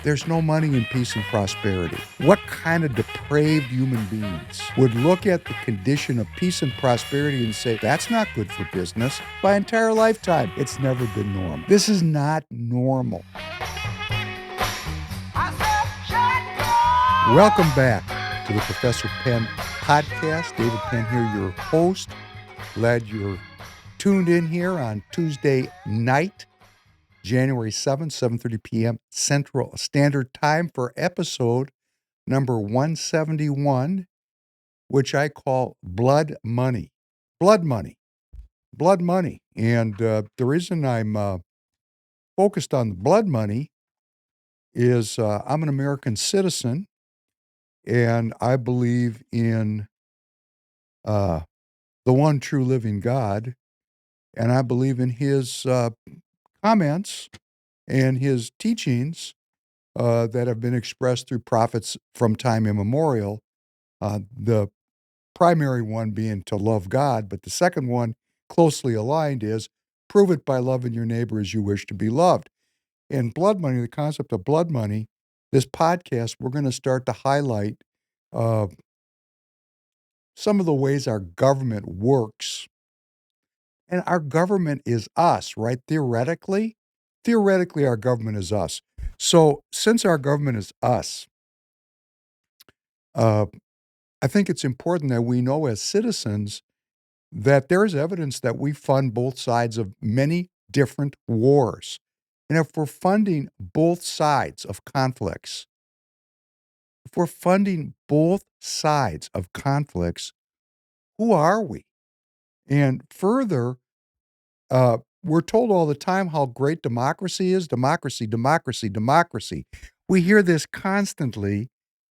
there's no money in peace and prosperity. What kind of depraved human beings would look at the condition of peace and prosperity and say, that's not good for business? My entire lifetime, it's never been normal. This is not normal. Welcome back to the Professor Penn podcast. David Penn here, your host. Glad you're tuned in here on Tuesday night, January 7th, 7:30 p.m. Central Standard Time for episode number 171, which I call Blood Money. Blood Money. Blood Money. And the reason I'm focused on the blood money is I'm an American citizen, and I believe in the one true living God, and I believe in his comments and his teachings that have been expressed through prophets from time immemorial. The primary one being to love God, but the second one, closely aligned, is prove it by loving your neighbor as you wish to be loved. And blood money, the concept of blood money, this podcast, we're going to start to highlight uh, some of the ways our government works. And our government is us, right? Theoretically, our government is us. So since our government is us, uh, I think it's important that we know as citizens that there is evidence that we fund both sides of many different wars. And if we're funding both sides of conflicts, who are we? And further, we're told all the time how great democracy is. Democracy, democracy, democracy. We hear this constantly,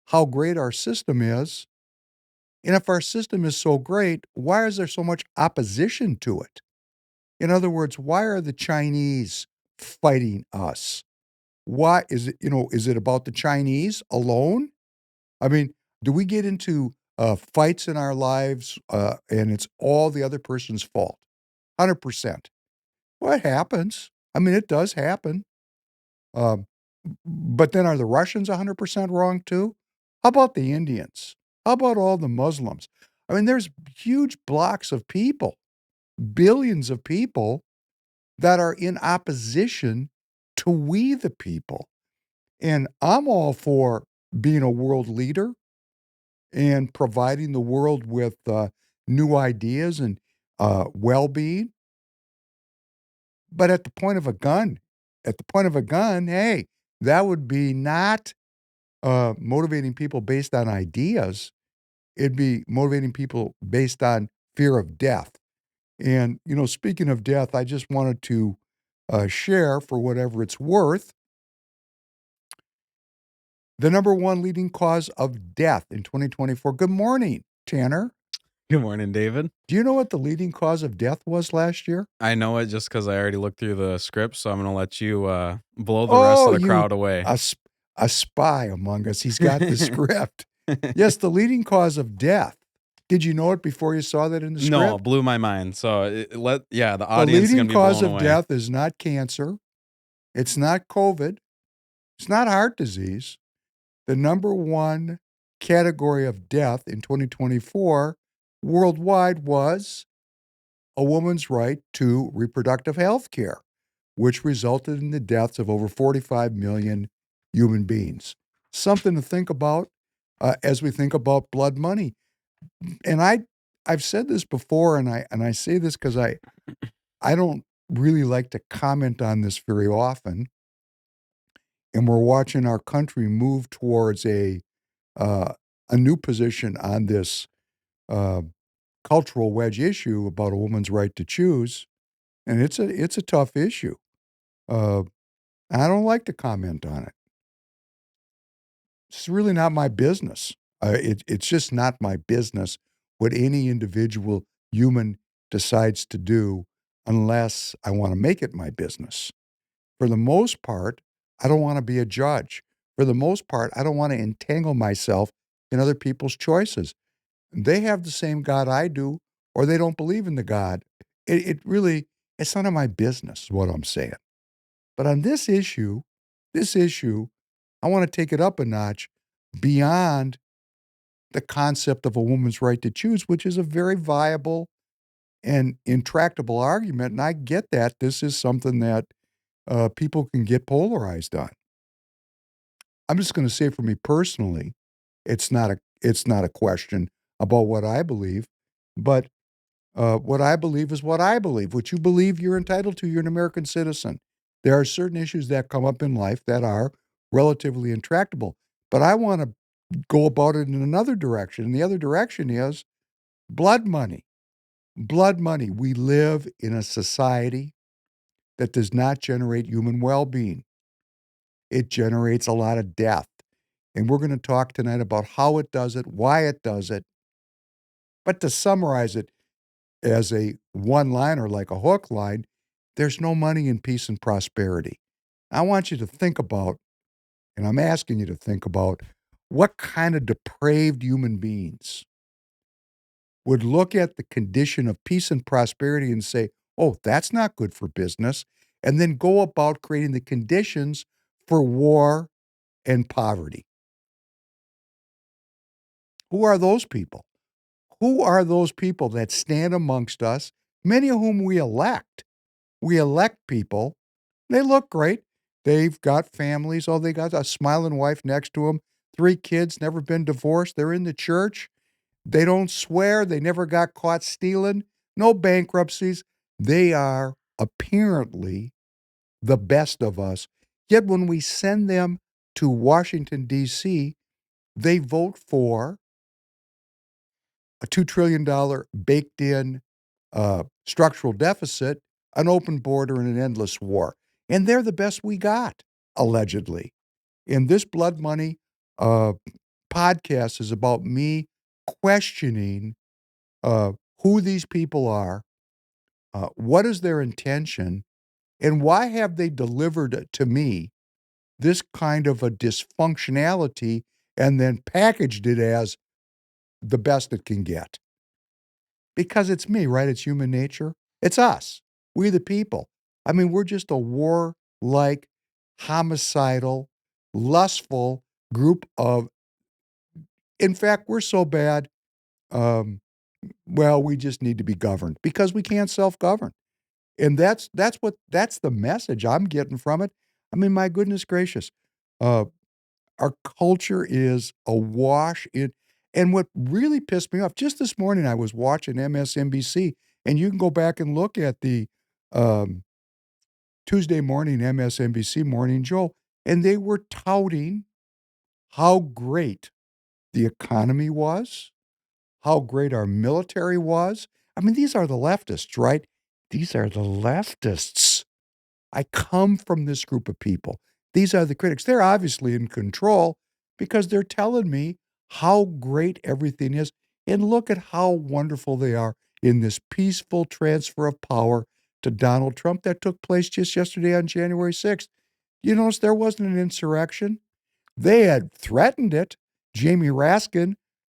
how great our system is. And if our system is so great, why is there so much opposition to it? In other words, why are the Chinese fighting us? Why is it about the Chinese alone? I mean, do we get into fights in our lives and it's all the other person's fault? 100%. Well, it happens. I mean, it does happen. Um, but then are the Russians 100% wrong too? How about the Indians? How about all the Muslims? I mean, there's huge blocks of people, billions of people that are in opposition to we the people. And I'm all for being a world leader and providing the world with new ideas and well-being. But at the point of a gun, hey, that would be not motivating people based on ideas. It'd be motivating people based on fear of death. And, speaking of death, I just wanted to share, for whatever it's worth, the number one leading cause of death in 2024. Good morning, Tanner. Good morning, David. Do you know what the leading cause of death was last year? I know it just because I already looked through the script, so I'm going to let you blow the rest of the crowd away. A spy among us. He's got the script. Yes, the leading cause of death. Did you know it before you saw that in the script? No, it blew my mind. So the audience is going to be blown away. The leading cause of death is not cancer. It's not COVID. It's not heart disease. The number one category of death in 2024 worldwide was a woman's right to reproductive health care, which resulted in the deaths of over 45 million human beings. Something to think about as we think about blood money. And I've said this before, and I say this because I don't really like to comment on this very often. And we're watching our country move towards a new position on this cultural wedge issue about a woman's right to choose, and it's a tough issue. I don't like to comment on it. It's really not my business. It's just not my business what any individual human decides to do unless I want to make it my business. For the most part, I don't want to be a judge. For the most part, I don't want to entangle myself in other people's choices. They have the same God I do, or they don't believe in the God. It's none of my business, is what I'm saying. But on this issue, I want to take it up a notch beyond the concept of a woman's right to choose, which is a very viable and intractable argument. And I get that this is something that people can get polarized on. I'm just going to say for me personally, it's not a question about what I believe, but what I believe is what I believe. What you believe, you're entitled to. You're an American citizen. There are certain issues that come up in life that are relatively intractable, but I want to go about it in another direction. And the other direction is blood money. Blood money. We live in a society that does not generate human well being, it generates a lot of death. And we're going to talk tonight about how it does it, why it does it. But to summarize it as a one liner, like a hook line, there's no money in peace and prosperity. I want you to think about, and I'm asking you to think about, what kind of depraved human beings would look at the condition of peace and prosperity and say, oh, that's not good for business, and then go about creating the conditions for war and poverty. Who are those people? Who are those people that stand amongst us, many of whom we elect? We elect people. They look great. They've got families. Oh, they got a smiling wife next to them, 3 kids, never been divorced. They're in the church. They don't swear. They never got caught stealing. No bankruptcies. They are apparently the best of us. Yet when we send them to Washington, D.C., they vote for a $2 trillion baked in structural deficit, an open border, and an endless war. And they're the best we got, allegedly. And this Blood Money uh, podcast is about me questioning who these people are, what is their intention, and why have they delivered to me this kind of a dysfunctionality and then packaged it as the best it can get. Because it's me, right? It's human nature. It's us. We the people. I mean, we're just a war-like, homicidal, lustful group of, in fact, we're so bad, um, well, we just need to be governed because we can't self-govern. And that's the message I'm getting from it. I mean, my goodness gracious. Uh, our culture is awash in, and what really pissed me off, just this morning I was watching MSNBC, and you can go back and look at the um, Tuesday morning MSNBC Morning Joe, and they were touting how great the economy was, how great our military was. I mean, these are the leftists, right? These are the leftists. I come from this group of people. These are the critics. They're obviously in control because they're telling me how great everything is. And look at how wonderful they are in this peaceful transfer of power to Donald Trump that took place just yesterday on January 6th. You notice there wasn't an insurrection. They had threatened it. Jamie Raskin,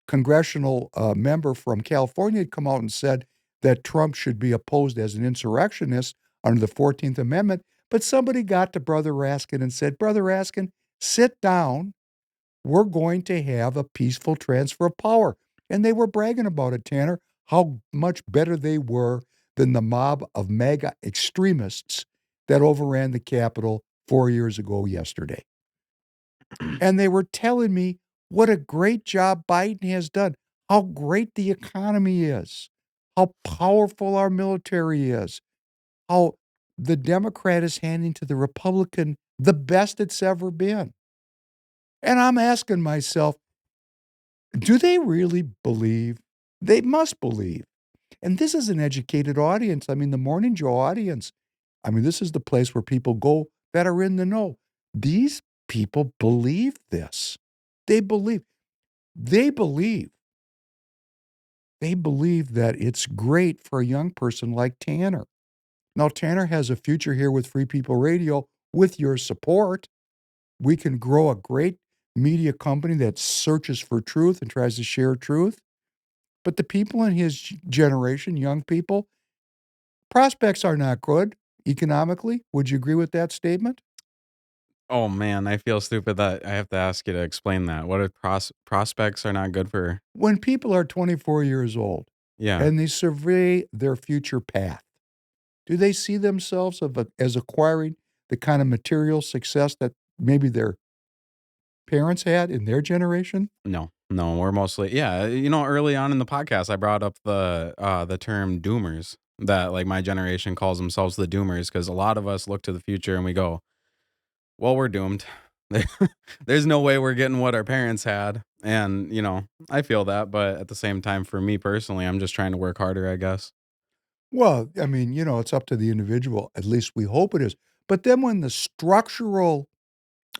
congressional member from California, had come out and said that Trump should be opposed as an insurrectionist under the 14th Amendment. But somebody got to Brother Raskin and said, Brother Raskin, sit down. We're going to have a peaceful transfer of power. And they were bragging about it, Tanner, how much better they were than the mob of MAGA extremists that overran the Capitol 4 years ago yesterday. And they were telling me what a great job Biden has done, how great the economy is, how powerful our military is, how the Democrat is handing to the Republican the best it's ever been. And I'm asking myself, do they really believe? They must believe. And this is an educated audience. I mean, the Morning Joe audience, I mean, this is the place where people go that are in the know. These people believe this. They believe. They believe. They believe that it's great for a young person like Tanner. Now, Tanner has a future here with Free People Radio with your support. We can grow a great media company that searches for truth and tries to share truth. But the people in his generation, young people, prospects are not good economically. Would you agree with that statement? Oh man, I feel stupid that I have to ask you to explain that. What if prospects are not good for? When people are 24 years old Yeah, and they survey their future path, do they see themselves as acquiring the kind of material success that maybe their parents had in their generation? no, no, we're mostly yeah. Early on in the podcast, I brought up the term doomers. That like my generation calls themselves the doomers because a lot of us look to the future and we go, well, we're doomed. There's no way we're getting what our parents had. And, I feel that. But at the same time, for me personally, I'm just trying to work harder, I guess. Well, I mean, it's up to the individual. At least we hope it is. But then when the structural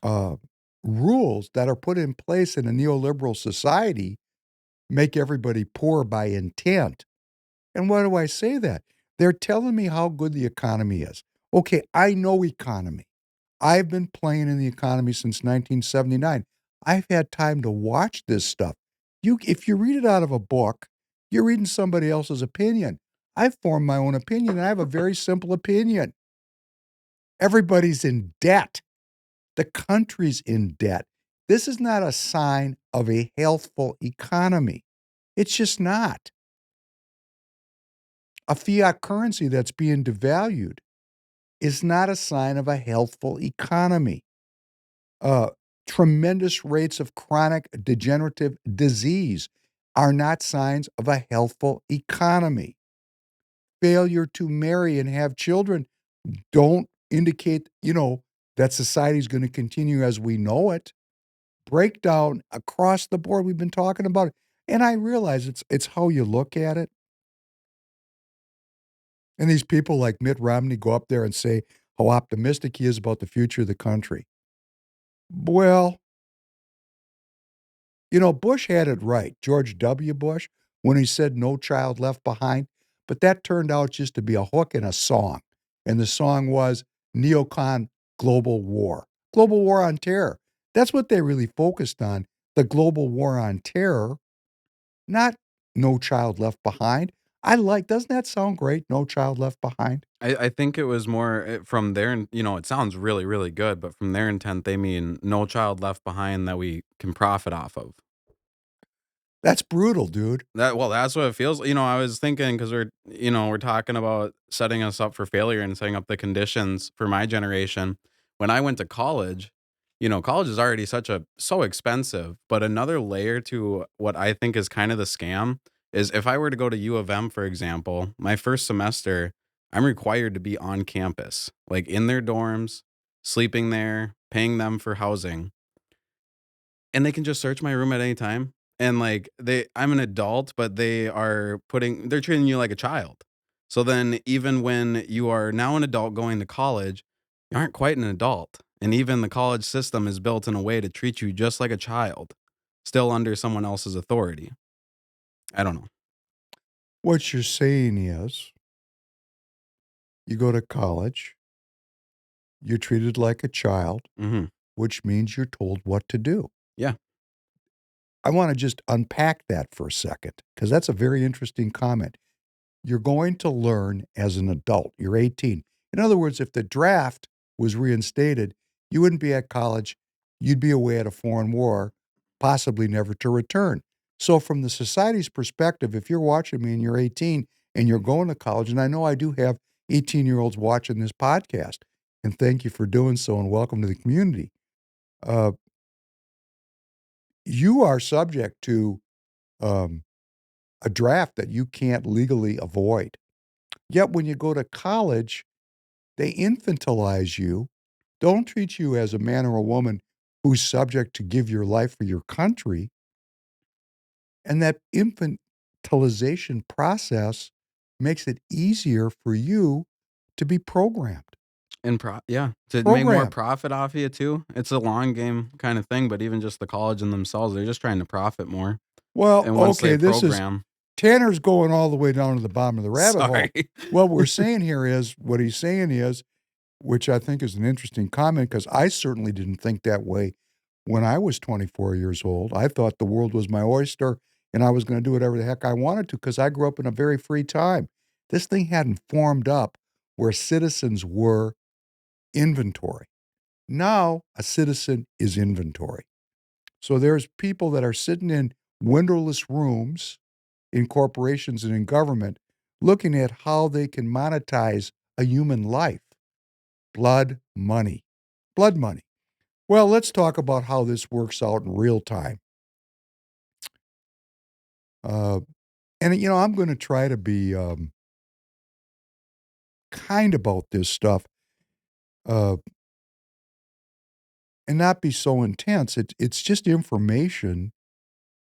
uh, rules that are put in place in a neoliberal society make everybody poor by intent. And why do I say that? They're telling me how good the economy is. Okay, I know economy. I've been playing in the economy since 1979. I've had time to watch this stuff. If you read it out of a book, you're reading somebody else's opinion. I've formed my own opinion, and I have a very simple opinion. Everybody's in debt. The country's in debt. This is not a sign of a healthful economy. It's just not. A fiat currency that's being devalued is not a sign of a healthful economy. Uh, Tremendous rates of chronic degenerative disease are not signs of a healthful economy. Failure to marry and have children don't indicate, that society is going to continue as we know it. Breakdown across the board. We've been talking about it. And I realize it's how you look at it. And these people like Mitt Romney go up there and say how optimistic he is about the future of the country. Well, Bush had it right, George W. Bush, when he said no child left behind. But that turned out just to be a hook in a song. And the song was Neocon Global War. Global War on Terror. That's what they really focused on, the global war on terror, not No Child Left Behind. Doesn't that sound great? No Child Left Behind? I think it was more from their, it sounds really, really good, but from their intent, they mean no child left behind that we can profit off of. That's brutal, dude. That's what it feels. I was thinking because we're talking about setting us up for failure and setting up the conditions for my generation. When I went to college, college is already so expensive. But another layer to what I think is kind of the scam is if I were to go to U of M, for example, my first semester, I'm required to be on campus, like in their dorms, sleeping there, paying them for housing, and they can just search my room at any time. And like I'm an adult, but they're treating you like a child. So then even when you are now an adult going to college, you aren't quite an adult. And even the college system is built in a way to treat you just like a child, still under someone else's authority. I don't know. What you're saying is you go to college, you're treated like a child, Mhm. which means you're told what to do. Yeah. I want to just unpack that for a second because that's a very interesting comment. You're going to learn as an adult. You're 18. In other words, if the draft was reinstated, you wouldn't be at college. You'd be away at a foreign war, possibly never to return. So, from the society's perspective, if you're watching me and you're 18 and you're going to college, and I know I do have 18-year-olds watching this podcast, and thank you for doing so and welcome to the community. Uh, you are subject to um, a draft that you can't legally avoid. Yet, when you go to college, they infantilize you, don't treat you as a man or a woman who's subject to give your life for your country. And that infantilization process makes it easier for you to be programmed. And yeah, to make more Programmed. profit off of you too. It's a long game kind of thing, but even just the college in themselves, they're just trying to profit more. Well, And once they okay, this is program, Tanner's going all the way down to the bottom of the rabbit hole. sorry. What we're saying here is, what he's saying is, which I think is an interesting comment because I certainly didn't think that way when I was 24 years old. I thought the world was my oyster and I was going to do whatever the heck I wanted to because I grew up in a very free time. This thing hadn't formed up where citizens were inventory. Now a citizen is inventory. So there's people that are sitting in windowless rooms in corporations and in government looking at how they can monetize a human life. Blood money. Blood money. Well, let's talk about how this works out in real time. Uh, and I'm going to try to be kind about this stuff uh, and not be so intense. It's just information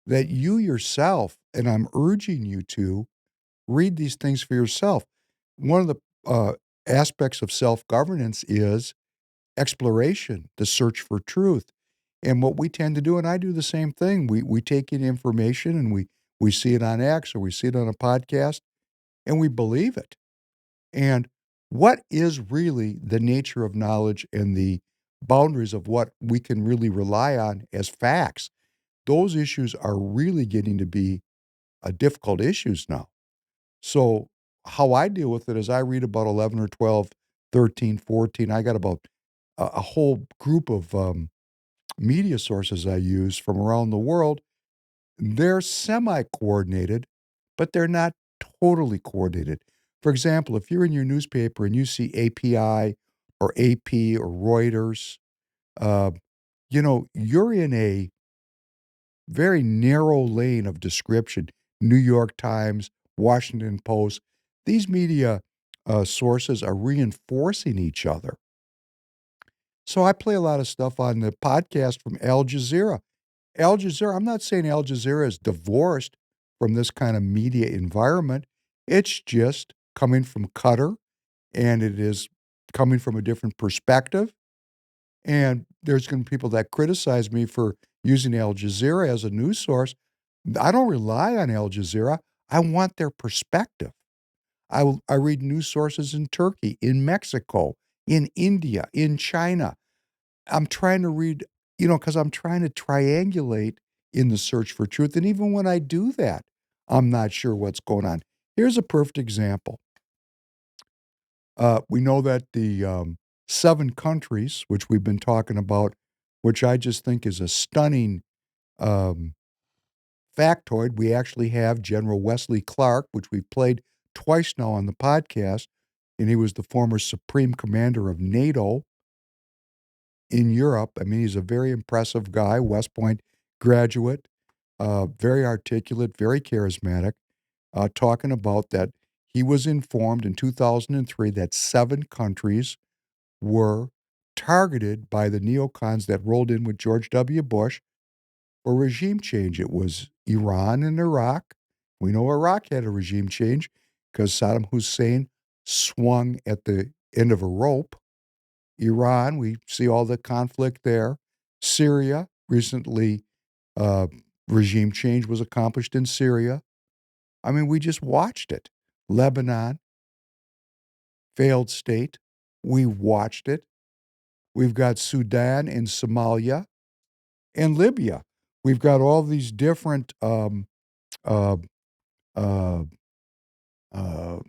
that you yourself, and I'm urging you to read these things for yourself. One of the aspects of self governance is exploration, the search for truth. And what we tend to do, and I do the same thing, we take in information and we see it on X or we see it on a podcast and we believe it. And what is really the nature of knowledge and the boundaries of what we can really rely on as facts? Those issues are really getting to be difficult issues now. So, how I deal with it is I read about 11 or 12, 13, 14. I got about a whole group of media sources I use from around the world. They're semi coordinated, but they're not totally coordinated. For example, if you're in your newspaper and you see API or AP or Reuters, uh, you're in a very narrow lane of description. New York Times, Washington Post, these media sources are reinforcing each other. So I play a lot of stuff on the podcast from Al Jazeera. Al Jazeera, I'm not saying Al Jazeera is divorced from this kind of media environment. It's just coming from Qatar and it is coming from a different perspective. And there's going to be people that criticize me for using Al Jazeera as a news source. I don't rely on Al Jazeera. I want their perspective. I read news sources in Turkey, in Mexico, in India, in China. I'm trying to read, because I'm trying to triangulate in the search for truth. And even when I do that, I'm not sure what's going on. Here's a perfect example. We know that the 7 countries, which we've been talking about, which I just think is a stunning um, factoid. We actually have General Wesley Clark, which we've played twice now on the podcast, and he was the former Supreme Commander of NATO in Europe. I mean, he's a very impressive guy, West Point graduate, very articulate, very charismatic, talking about that he was informed in 2003 that 7 countries were targeted by the neocons that rolled in with George W. Bush for regime change. It was Iran and Iraq. We know Iraq had a regime change because Saddam Hussein swung at the end of a rope. Iran, we see all the conflict there. Syria, recently, uh, regime change was accomplished in Syria. I mean, we just watched it. Lebanon, failed state. We watched it. We've got Sudan and Somalia and Libya. We've got all these different uh, uh, uh,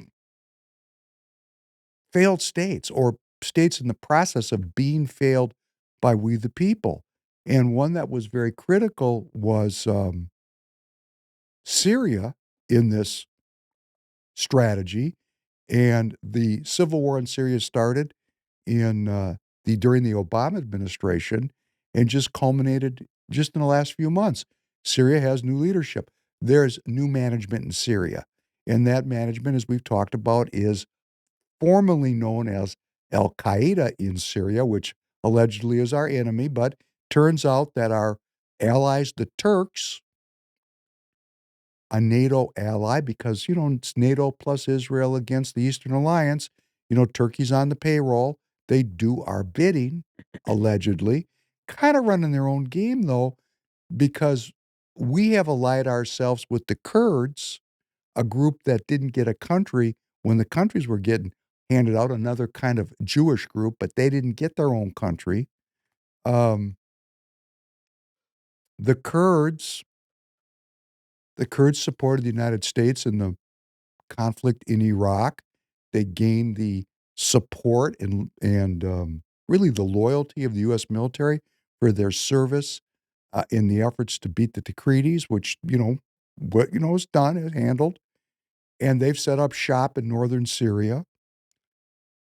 failed states or states in the process of being failed by we the people. And one that was very critical was Syria in this strategy. And the civil war in Syria started in during the Obama administration and just culminated just in the last few months. Syria has new leadership. There's new management in Syria. And that management, as we've talked about, is formerly known as Al Qaeda in Syria, which allegedly is our enemy, but turns out that our allies, the Turks, a NATO ally, because, it's NATO plus Israel against the Eastern Alliance. Turkey's on the payroll. They do our bidding, allegedly, kind of running their own game, though, because we have allied ourselves with the Kurds, a group that didn't get a country when the countries were getting handed out, another kind of Jewish group, but they didn't get their own country. Um, the Kurds, the Kurds supported the United States in the conflict in Iraq. They gained the support and really the loyalty of the U.S. military for their service in the efforts to beat the Tikritis, which, is done, is handled. And they've set up shop in northern Syria.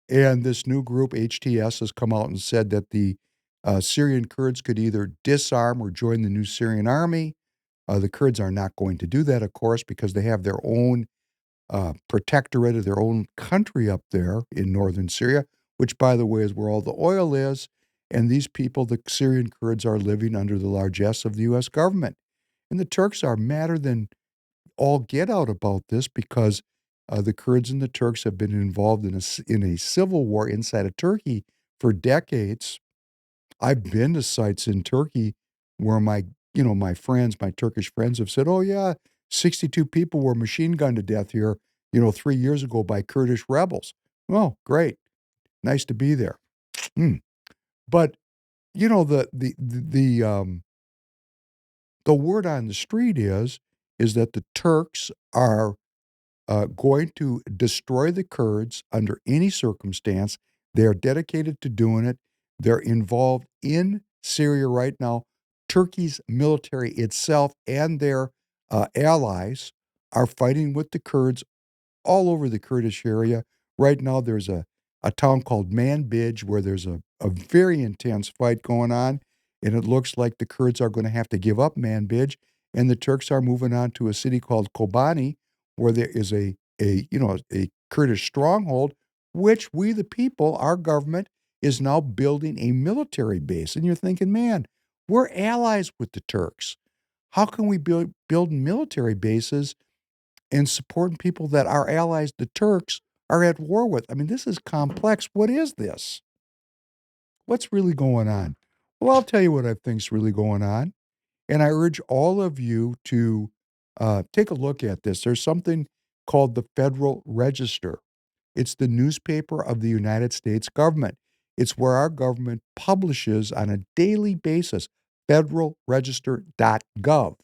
And this new group, HTS, has come out and said that the Syrian Kurds could either disarm or join the new Syrian army. The Kurds are not going to do that, of course, because they have their own protectorate of their own country up there in northern Syria, which, by the way, is where all the oil is. And these people, the Syrian Kurds, are living under the largesse of the U.S. government. And the Turks are madder than all get out about this because the Kurds and the Turks have been involved in a civil war inside of Turkey for decades. I've been to sites in Turkey where my friends, my Turkish friends have said, "Oh yeah, 62 people were machine gunned to death here, 3 years ago by Kurdish rebels." Well, great. Nice to be there. Mm. But, the word on the street is that the Turks are going to destroy the Kurds under any circumstance. They are dedicated to doing it. They're involved in Syria right now. Turkey's military itself and their allies are fighting with the Kurds all over the Kurdish area. Right now, there's a town called Manbij where there's a very intense fight going on, and it looks like the Kurds are going to have to give up Manbij, and the Turks are moving on to a city called Kobani, where there is a Kurdish stronghold, which we, the people, our government, is now building a military base. And you're thinking, man, we're allies with the Turks. How can we build military bases and supporting people that our allies, the Turks, are at war with? I mean, this is complex. What is this? What's really going on? Well, I'll tell you what I think's really going on. And I urge all of you to take a look at this. There's something called the Federal Register. It's the newspaper of the United States government. It's where our government publishes on a daily basis, federalregister.gov.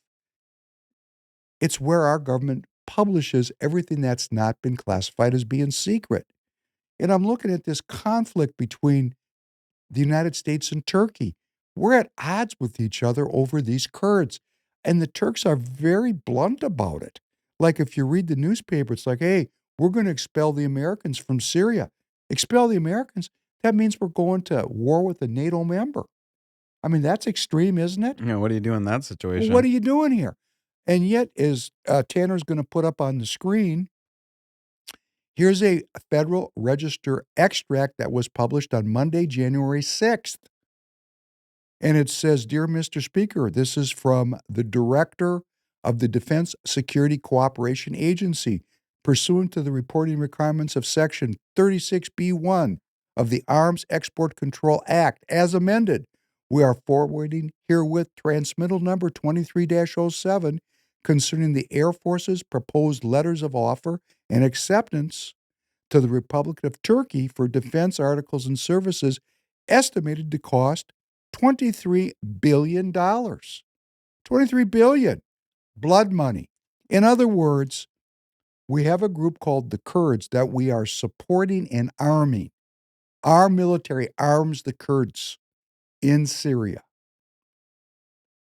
It's where our government publishes everything that's not been classified as being secret. And I'm looking at this conflict between the United States and Turkey. We're at odds with each other over these Kurds. And the Turks are very blunt about it. Like if you read the newspaper, it's like, hey, we're going to expel the Americans from Syria. Expel the Americans? That means we're going to war with a NATO member. I mean, that's extreme, isn't it? What do you do in that Well, what situation? are you doing here? And yet, as Tanner's going to put up on the screen, here's a Federal Register extract that was published on Monday, January 6th. And it says, "Dear Mr. Speaker, this is from the Director of the Defense Security Cooperation Agency, pursuant to the reporting requirements of Section 36B1 of the Arms Export Control Act, as amended. We are forwarding herewith transmittal number 23-07 concerning the Air Force's proposed letters of offer and acceptance to the Republic of Turkey for defense articles and services estimated to cost $23 billion. $23 billion. Blood money. In other words, we have a group called the Kurds that we are supporting and arming. Our military arms the Kurds in Syria.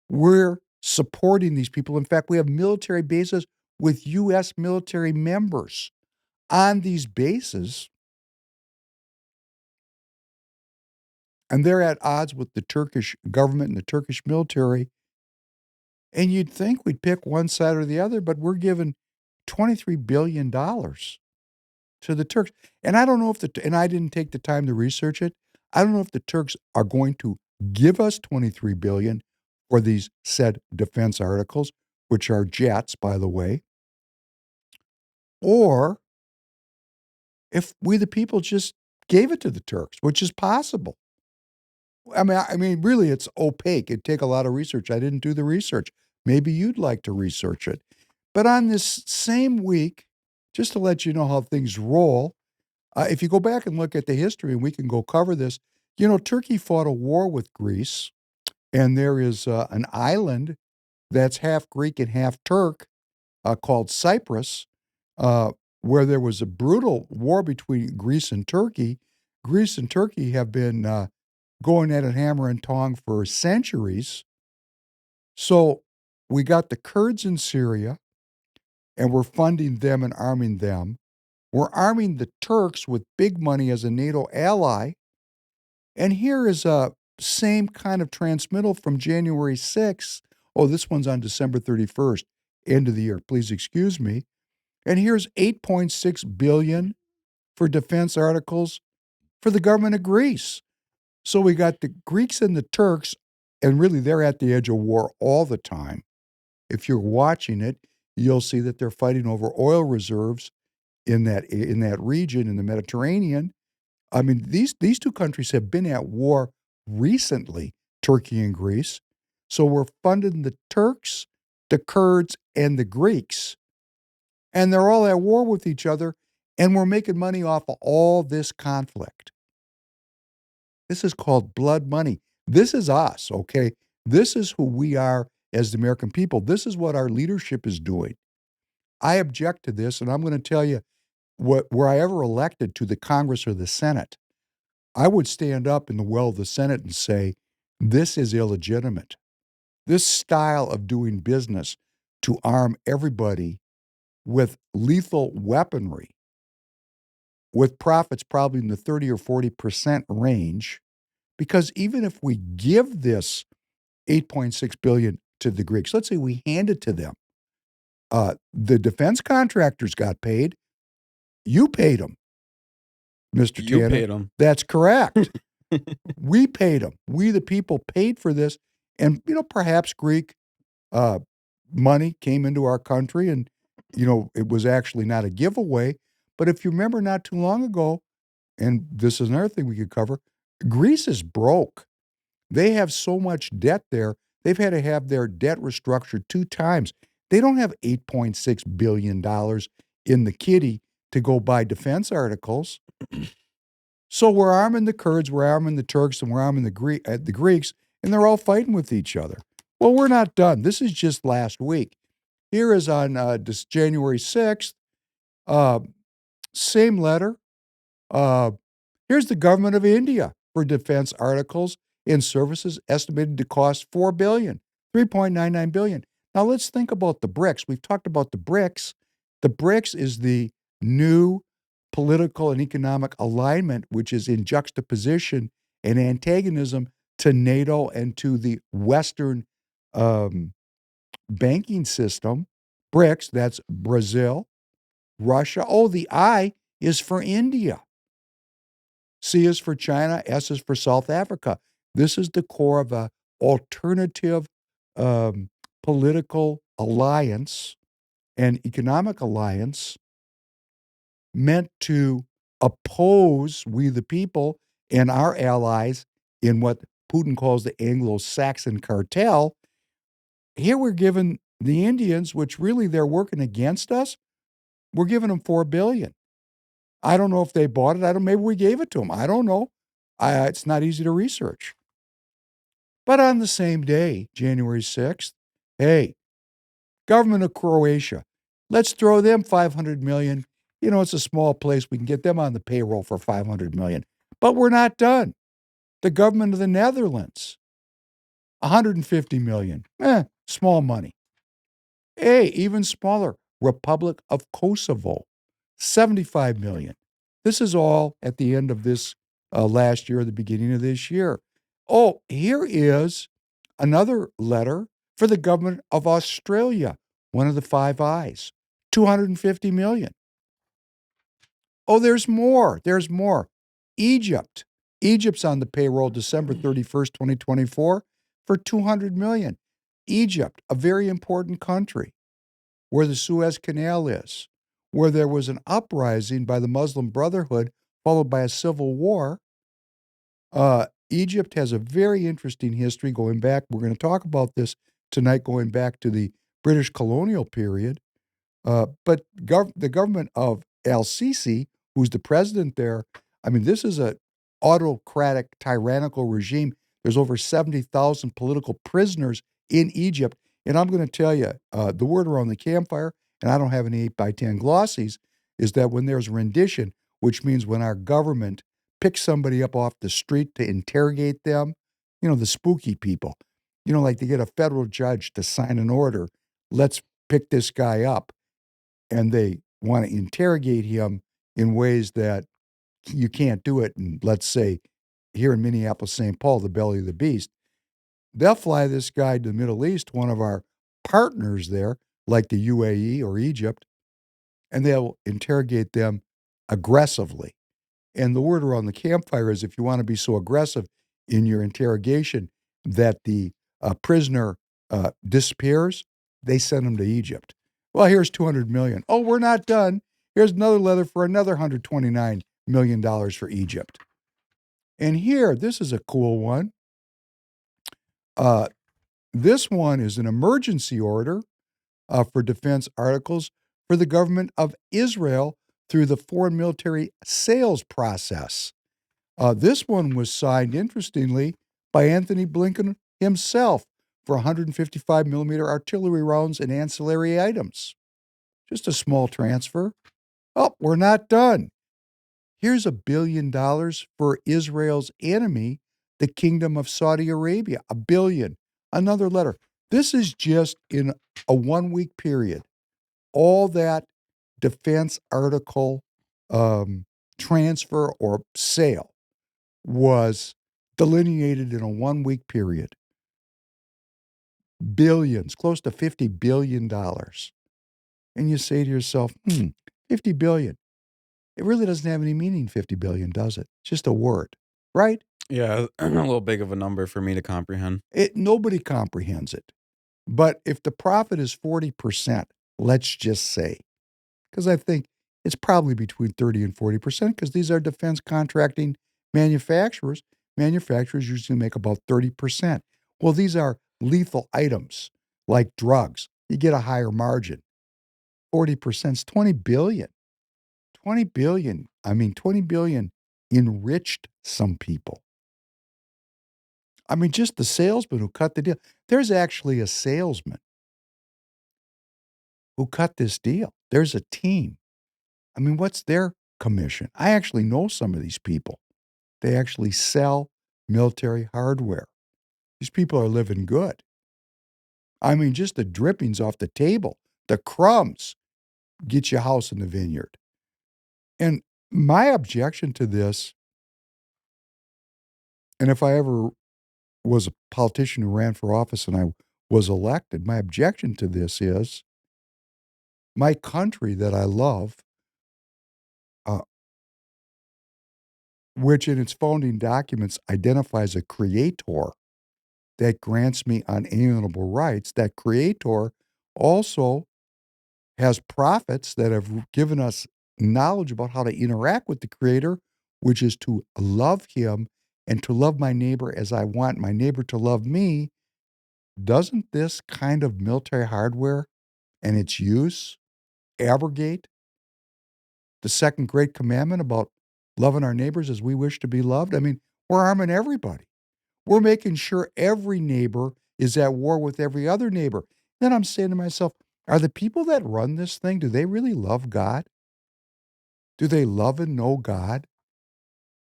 We're supporting these people. In fact, we have military bases with U.S. military members on these bases, and they're at odds with the Turkish government and the Turkish military. And you'd think we'd pick one side or the other, but we're giving $23 billion to the Turks. And I don't know and I didn't take the time to research it. I don't know if the Turks are going to give us $23 billion for these said defense articles, which are jets, by the way, or if we, the people, just gave it to the Turks, which is possible. I mean, really, it's opaque. It'd take a lot of research. I didn't do the research. Maybe you'd like to research it. But on this same week, just to let you know how things roll, if you go back and look at the history, and we can go cover this, Turkey fought a war with Greece, and there is an island that's half Greek and half Turk called Cyprus, where there was a brutal war between Greece and Turkey. Greece and Turkey have been going at it hammer and tong for centuries. So we got the Kurds in Syria, and we're funding them and arming them. We're arming the Turks with big money as a NATO ally. And here is a same kind of transmittal from January 6th. Oh, this one's on December 31st, end of the year. Please excuse me. And here's 8.6 billion for defense articles for the government of Greece. So we got the Greeks and the Turks, and really they're at the edge of war all the time. If you're watching it, you'll see that they're fighting over oil reserves in that region in the Mediterranean. I mean, these two countries have been at war recently, Turkey and Greece. So we're funding the Turks, the Kurds, and the Greeks. And they're all at war with each other, and we're making money off of all this conflict. This is called blood money. This is us, okay? This is who we are as the American people. This is what our leadership is doing. I object to this, and I'm going to tell you, were I ever elected to the Congress or the Senate, I would stand up in the well of the Senate and say, this is illegitimate. This style of doing business to arm everybody with lethal weaponry, with profits probably in the 30 or 40% range, because even if we give this 8.6 billion to the Greeks, let's say we hand it to them, the defense contractors got paid. You paid them, Mr. You Tanner. paid them. That's correct. We paid them. We, the people, paid for this. And, perhaps Greek money came into our country and, it was actually not a giveaway. But if you remember not too long ago, and this is another thing we could cover, Greece is broke. They have so much debt there, they've had to have their debt restructured 2 times. They don't have $8.6 billion in the kitty to go buy defense articles. So we're arming the Kurds, we're arming the Turks, and we're arming the Greeks, and they're all fighting with each other. Well, we're not done. This is just last week. Here is on this January 6th, same letter. Here's the government of India for defense articles and services estimated to cost $4 billion, $3.99 billion. Now let's think about the BRICS. We've talked about the BRICS. The BRICS is the new political and economic alignment, which is in juxtaposition and antagonism to NATO and to the Western banking system. BRICS, that's Brazil, Russia. Oh, the I is for India. C is for China, S is for South Africa. This is the core of an alternative political alliance and economic alliance meant to oppose we the people and our allies in what Putin calls the Anglo-Saxon cartel. Here we're giving the Indians, which really they're working against us, we're giving them $4 billion. I don't know if they bought it. Maybe we gave it to them. I don't know. It's not easy to research. But on the same day, January 6th, hey, government of Croatia, let's throw them $500 million. It's a small place. We can get them on the payroll for $500 million. But we're not done. The government of the Netherlands, $150 million. Small money. Hey, even smaller, Republic of Kosovo, $75 million. This is all at the end of this last year, the beginning of this year. Oh, here is another letter for the government of Australia, one of the Five Eyes, $250 million. Oh, there's more. There's more. Egypt. Egypt's on the payroll December 31st, 2024 for $200 million. Egypt, a very important country where the Suez Canal is, where there was an uprising by the Muslim Brotherhood followed by a civil war. Egypt has a very interesting history going back. We're going to talk about this tonight, going back to the British colonial period. But the government of El-Sisi, who's the president there, I mean, this is an autocratic, tyrannical regime. There's over 70,000 political prisoners in Egypt. And I'm going to tell you, the word around the campfire, and I don't have any 8x10 glossies, is that when there's rendition, which means when our government pick somebody up off the street to interrogate them, the spooky people. Like they get a federal judge to sign an order, let's pick this guy up, and they want to interrogate him in ways that you can't do it in, let's say, here in Minneapolis, St. Paul, the belly of the beast. They'll fly this guy to the Middle East, one of our partners there, like the UAE or Egypt, and they'll interrogate them aggressively. And the word around the campfire is if you want to be so aggressive in your interrogation that the prisoner disappears, they send him to Egypt. Well, here's $200 million. Oh, we're not done. Here's another letter for another $129 million for Egypt. And here, this is a cool one. This one is an emergency order for defense articles for the government of Israel through the foreign military sales process. This one was signed, interestingly, by Anthony Blinken himself for 155 millimeter artillery rounds and ancillary items. Just a small transfer. Oh, we're not done. Here's $1 billion for Israel's enemy, the Kingdom of Saudi Arabia. $1 billion. Another letter. This is just in a 1 week period. All that defense article transfer or sale was delineated in a 1 week period. Billions, close to $50 billion. And you say to yourself, $50 billion. It really doesn't have any meaning, $50 billion, does it? It's just a word, right? Yeah, a little big of a number for me to comprehend. Nobody comprehends it. But if the profit is 40%, let's just say, because I think it's probably between 30 and 40%, because these are defense contracting manufacturers. Manufacturers usually make about 30%. Well, these are lethal items like drugs. You get a higher margin. 40% is 20 billion. 20 billion. I mean, 20 billion enriched some people. I mean, just the salesman who cut the deal. There's actually a salesman who cut this deal. There's a team. I mean, what's their commission? I actually know some of these people. They actually sell military hardware. These people are living good. I mean, just the drippings off the table, the crumbs get you a house in the vineyard. And my objection to this, and if I ever was a politician who ran for office and I was elected, my objection to this is my country that I love, uh, which in its founding documents identifies a creator that grants me unalienable rights, that creator also has prophets that have given us knowledge about how to interact with the creator, which is to love him and to love my neighbor as I want my neighbor to love me. Doesn't this kind of military hardware and its use abrogate the second great commandment about loving our neighbors as we wish to be loved? I mean, we're arming everybody. We're making sure every neighbor is at war with every other neighbor. Then I'm saying to myself, are the people that run this thing, do they really love God? Do they love and know God?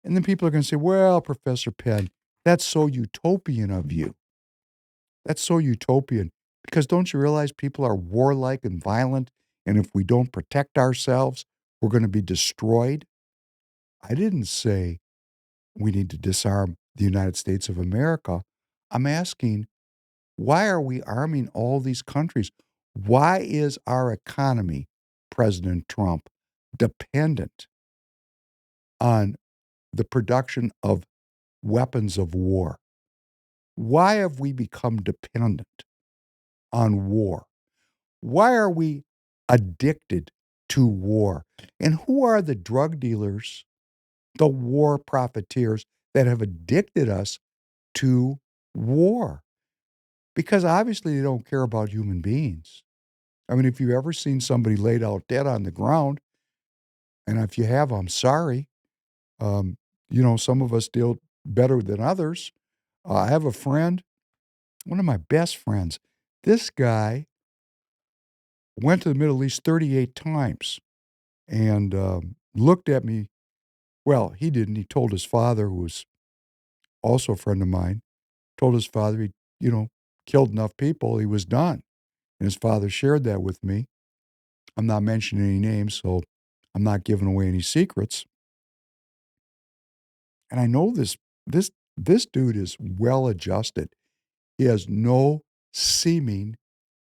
And then people are going to say, well, Professor Penn, that's so utopian of you. That's so utopian. Because don't you realize people are warlike and violent, and if we don't protect ourselves, we're going to be destroyed? I didn't say we need to disarm the United States of America. I'm asking, why are we arming all these countries? Why is our economy, President Trump, dependent on the production of weapons of war? Why have we become dependent on war? Why are we addicted to war? And who are the drug dealers, the war profiteers that have addicted us to war? Because obviously they don't care about human beings. I mean, if you've ever seen somebody laid out dead on the ground, and if you have, I'm sorry. Um, some of us deal better than others. I have a friend, one of my best friends. This guy went to the Middle East 38 times and looked at me Well, he didn't. He told his father, who was also a friend of mine, told his father he, you know, killed enough people, he was done. And his father shared that with me. I'm not mentioning any names, so I'm not giving away any secrets. And I know this dude is well adjusted. He has no seeming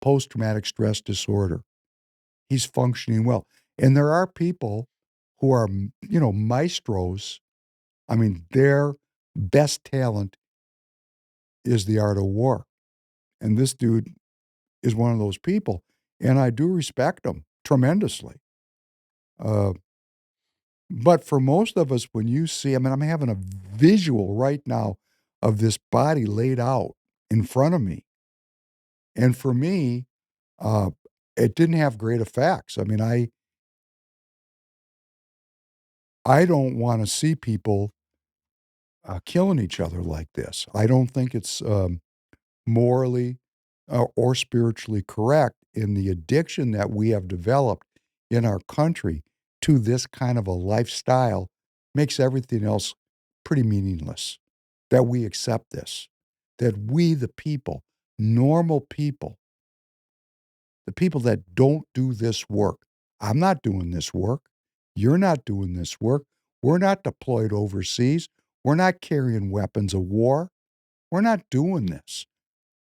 post-traumatic stress disorder. He's functioning well. And there are people who are, maestros. I mean, their best talent is the art of war. And this dude is one of those people. And I do respect him tremendously. Uh, but for most of us, when you see, I mean, I'm having a visual right now of this body laid out in front of me. And for me, uh, it didn't have great effects. I mean, I don't want to see people killing each other like this. I don't think it's morally or spiritually correct in the addiction that we have developed in our country to this kind of a lifestyle makes everything else pretty meaningless. That we accept this, that we, the people, normal people, the people that don't do this work, I'm not doing this work. You're not doing this work. We're not deployed overseas. We're not carrying weapons of war. We're not doing this.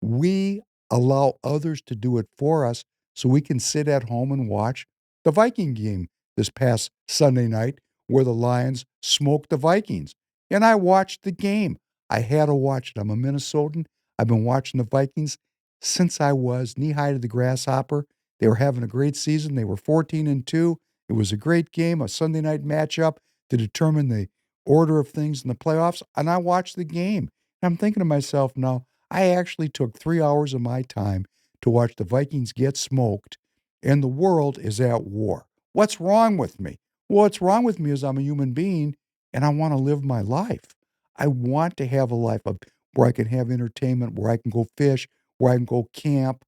We allow others to do it for us so we can sit at home and watch the Viking game this past Sunday night where the Lions smoked the Vikings. And I watched the game. I had to watch it. I'm a Minnesotan. I've been watching the Vikings since I was knee high to the grasshopper. They were having a great season. They were 14-2. It was a great game, a Sunday night matchup to determine the order of things in the playoffs. And I watched the game. And I'm thinking to myself now, I actually took 3 hours of my time to watch the Vikings get smoked, and the world is at war. What's wrong with me? Well, what's wrong with me is I'm a human being, and I wanna live my life. I want to have a life of where I can have entertainment, where I can go fish, where I can go camp,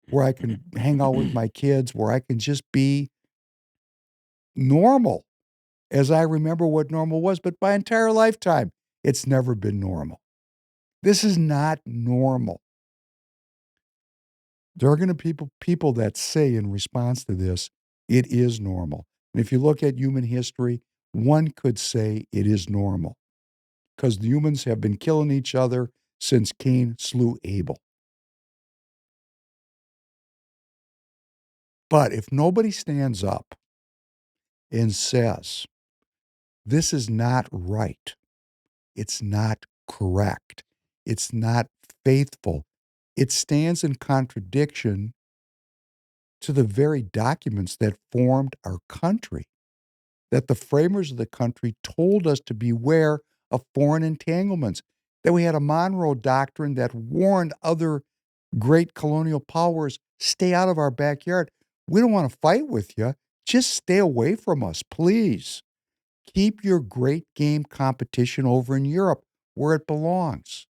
where I can hang out with my kids, where I can just be normal as I remember what normal was, but my entire lifetime, it's never been normal. This is not normal. There are gonna people that say in response to this, "It is normal." And if you look at human history, one could say it is normal because the humans have been killing each other since Cain slew Abel. But if nobody stands up and says, "This is not right, it's not correct, it's not faithful," it stands in contradiction to the very documents that formed our country. That the framers of the country told us to beware of foreign entanglements, that we had a Monroe Doctrine that warned other great colonial powers, stay out of our backyard. We don't want to fight with you. Just stay away from us, please. Keep your great game competition over in Europe where it belongs.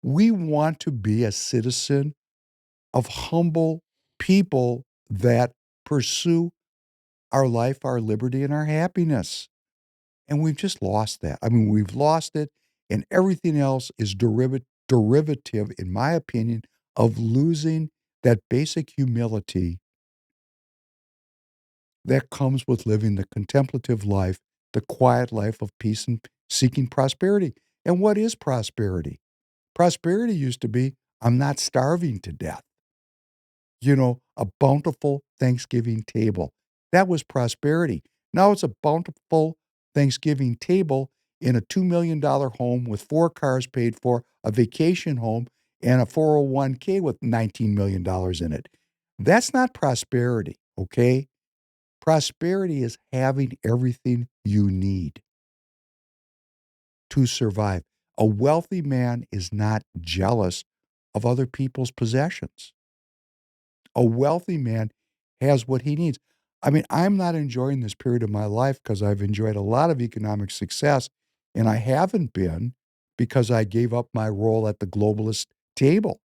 We want to be a citizen of humble people that pursue our life, our liberty, and our happiness. And we've just lost that. I mean, we've lost it, and everything else is derivative, in my opinion, of losing that basic humility that comes with living the contemplative life, the quiet life of peace and seeking prosperity. And what is prosperity? Prosperity used to be, I'm not starving to death. A bountiful Thanksgiving table. That was prosperity. Now it's a bountiful Thanksgiving table in a $2 million home with 4 cars paid for, a vacation home, and a 401k with $19 million in it. That's not prosperity, okay? Prosperity is having everything you need to survive. A wealthy man is not jealous of other people's possessions. A wealthy man has what he needs. I mean, I'm not enjoying this period of my life because I've enjoyed a lot of economic success, and I haven't been because I gave up my role at the globalist table.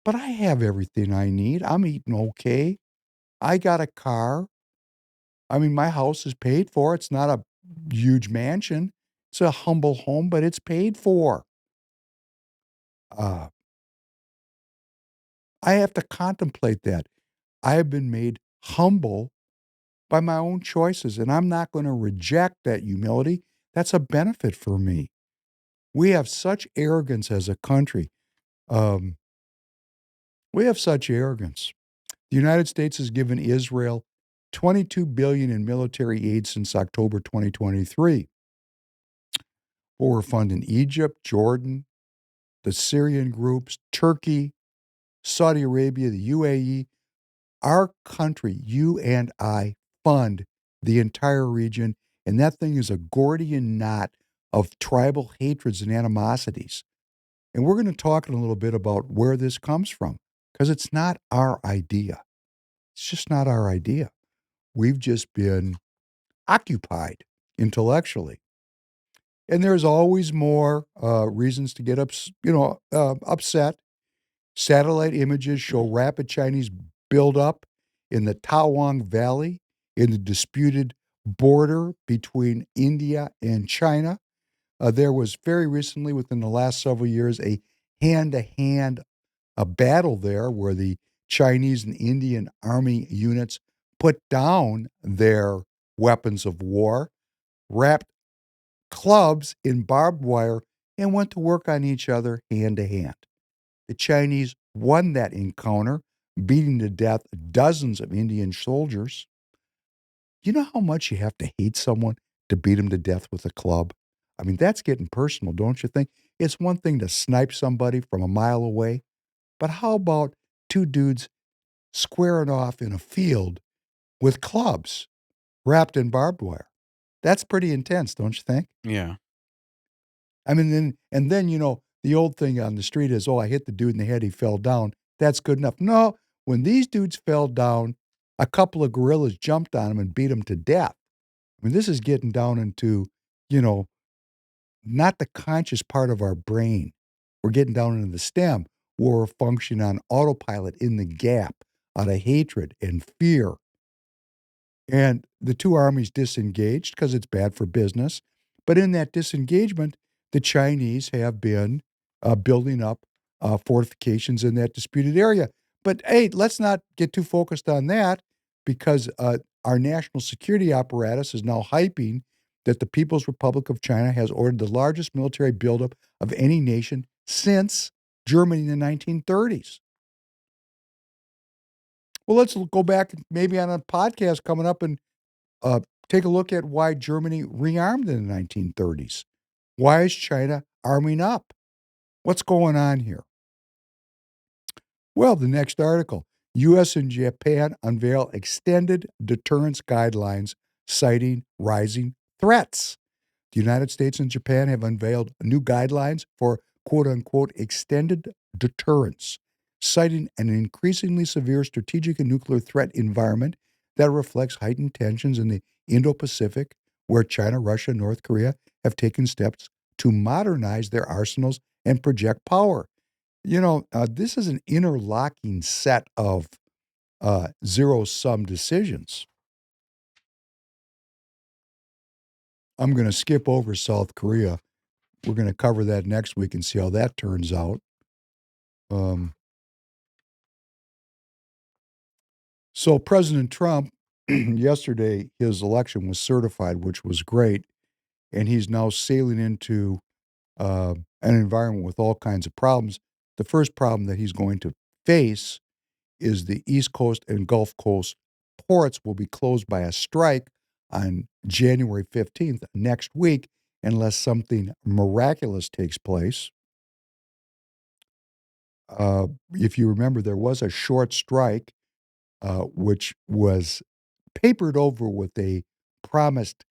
But I have everything I need. I'm eating okay. I got a car. I mean, my house is paid for. It's not a huge mansion. It's a humble home, but it's paid for. Uh, I have to contemplate that. I have been made humble by my own choices, and I'm not gonna reject that humility. That's a benefit for me. We have such arrogance as a country. Um, we have such arrogance. The United States has given Israel $22 billion in military aid since October 2023. We're funding Egypt, Jordan, the Syrian groups, Turkey, Saudi Arabia, the UAE. Our country, you and I, fund the entire region, and that thing is a Gordian knot of tribal hatreds and animosities. And we're going to talk in a little bit about where this comes from, because it's not our idea. It's just not our idea. We've just been occupied intellectually. And there's always more reasons to get upset. Satellite images show rapid Chinese buildup in the Tawang Valley in the disputed border between India and China. There was very recently, within the last several years, a hand-to-hand battle there where the Chinese and Indian army units put down their weapons of war, wrapped clubs in barbed wire, and went to work on each other hand to hand. The Chinese won that encounter, beating to death dozens of Indian soldiers. You know how much you have to hate someone to beat them to death with a club? I mean, that's getting personal, don't you think? It's one thing to snipe somebody from a mile away, but how about two dudes squaring off in a field with clubs wrapped in barbed wire? That's pretty intense, don't you think? Yeah. I mean, then, the old thing on the street is, "Oh, I hit the dude in the head, he fell down." That's good enough. No, when these dudes fell down, a couple of gorillas jumped on them and beat them to death. I mean, this is getting down into, you know, not the conscious part of our brain. We're getting down into the stem, where we're functioning on autopilot in the gap out of hatred and fear. And the two armies disengaged because it's bad for business. But in that disengagement, the Chinese have been building up fortifications in that disputed area. But hey, let's not get too focused on that, because our national security apparatus is now hyping that the People's Republic of China has ordered the largest military buildup of any nation since Germany in the 1930s. Well, let's go back maybe on a podcast coming up and uh, take a look at why Germany rearmed in the 1930s. Why is China arming up? What's going on here? Well, the next article, U.S. and Japan unveil extended deterrence guidelines citing rising threats. The United States and Japan have unveiled new guidelines for quote unquote extended deterrence, citing an increasingly severe strategic and nuclear threat environment that reflects heightened tensions in the Indo Pacific, where China, Russia, and North Korea have taken steps to modernize their arsenals and project power. This is an interlocking set of zero sum decisions. I'm going to skip over South Korea. We're going to cover that next week and see how that turns out. Um, so President Trump, yesterday, his election was certified, which was great, and he's now sailing into an environment with all kinds of problems. The first problem that he's going to face is the East Coast and Gulf Coast ports will be closed by a strike on January 15th next week, unless something miraculous takes place. If you remember, there was a short strike, which was papered over with a promised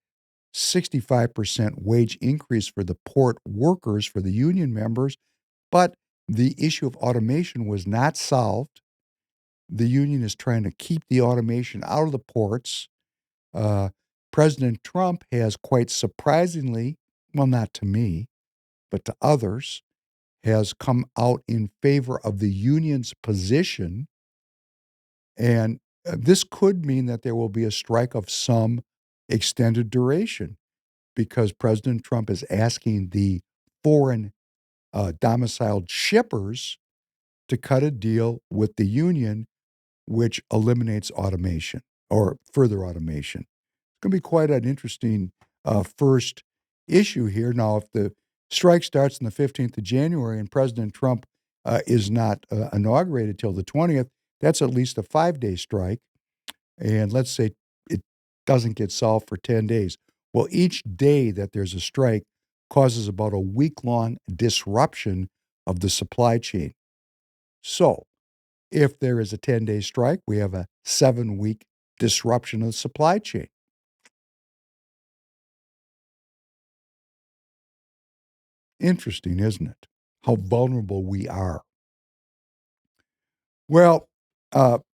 65% wage increase for the port workers, for the union members, but the issue of automation was not solved. The union is trying to keep the automation out of the ports. Uh, President Trump has quite surprisingly, well, not to me, but to others, has come out in favor of the union's position. And This could mean that there will be a strike of some extended duration because President Trump is asking the foreign domiciled shippers to cut a deal with the union, which eliminates automation or further automation. It's going to be quite an interesting first issue here. Now, if the strike starts on the 15th of January and President Trump is not inaugurated till the 20th, that's at least a 5-day strike. And let's say it doesn't get solved for 10 days. Well, each day that there's a strike causes about a week-long disruption of the supply chain. So, if there is a 10-day strike, we have a 7-week disruption of the supply chain. Interesting, isn't it? How vulnerable we are. Well,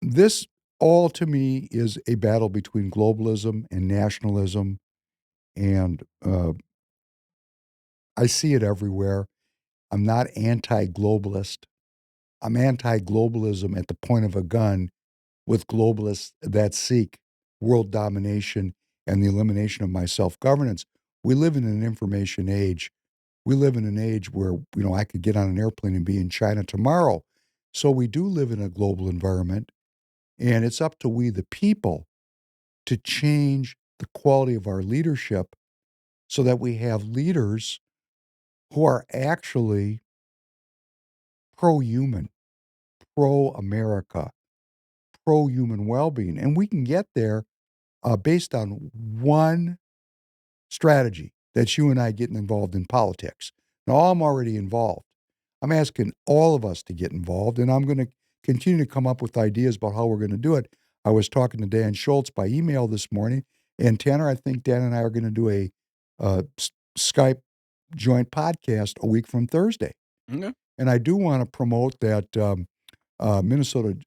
this all to me is a battle between globalism and nationalism, and I see it everywhere. I'm not anti-globalist. I'm anti-globalism at the point of a gun with globalists that seek world domination and the elimination of my self-governance. We live in an information age. We live in an age where, I could get on an airplane and be in China tomorrow. So we do live in a global environment, and it's up to we, the people, to change the quality of our leadership so that we have leaders who are actually pro-human, pro-America, pro-human well-being. And we can get there based on one strategy. That's you and I getting involved in politics. Now, I'm already involved. I'm asking all of us to get involved, and I'm going to continue to come up with ideas about how we're going to do it. I was talking to Dan Schultz by email this morning, and Tanner, I think Dan and I are going to do a Skype joint podcast a week from Thursday. Okay. And I do want to promote that Minnesota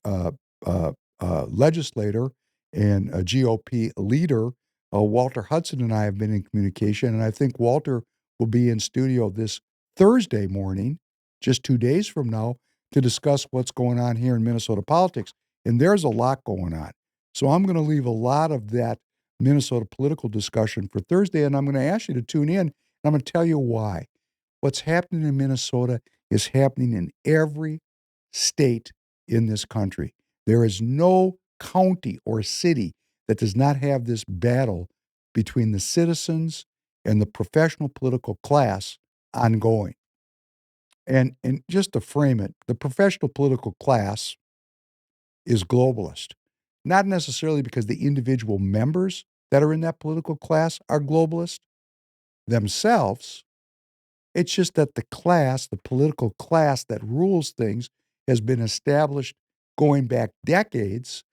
legislator and a GOP leader, Walter Hudson, and I have been in communication, and I think Walter will be in studio this Thursday morning, just 2 days from now, to discuss what's going on here in Minnesota politics. And there's a lot going on. So I'm going to leave a lot of that Minnesota political discussion for Thursday, and I'm going to ask you to tune in, and I'm going to tell you why. What's happening in Minnesota is happening in every state in this country. There is no county or city that does not have this battle between the citizens and the professional political class ongoing. And just to frame it, the professional political class is globalist. Not necessarily because the individual members that are in that political class are globalist themselves. It's just that the class, the political class that rules things, has been established going back decades,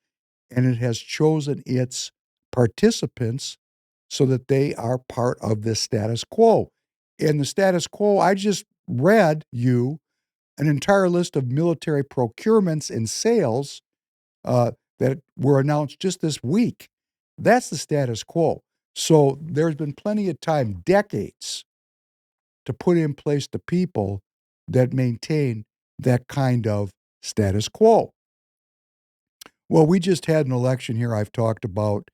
and it has chosen its participants so that they are part of the status quo. In the status quo, I just read you an entire list of military procurements and sales that were announced just this week. That's the status quo. So there's been plenty of time, decades, to put in place the people that maintain that kind of status quo. Well, we just had an election here I've talked about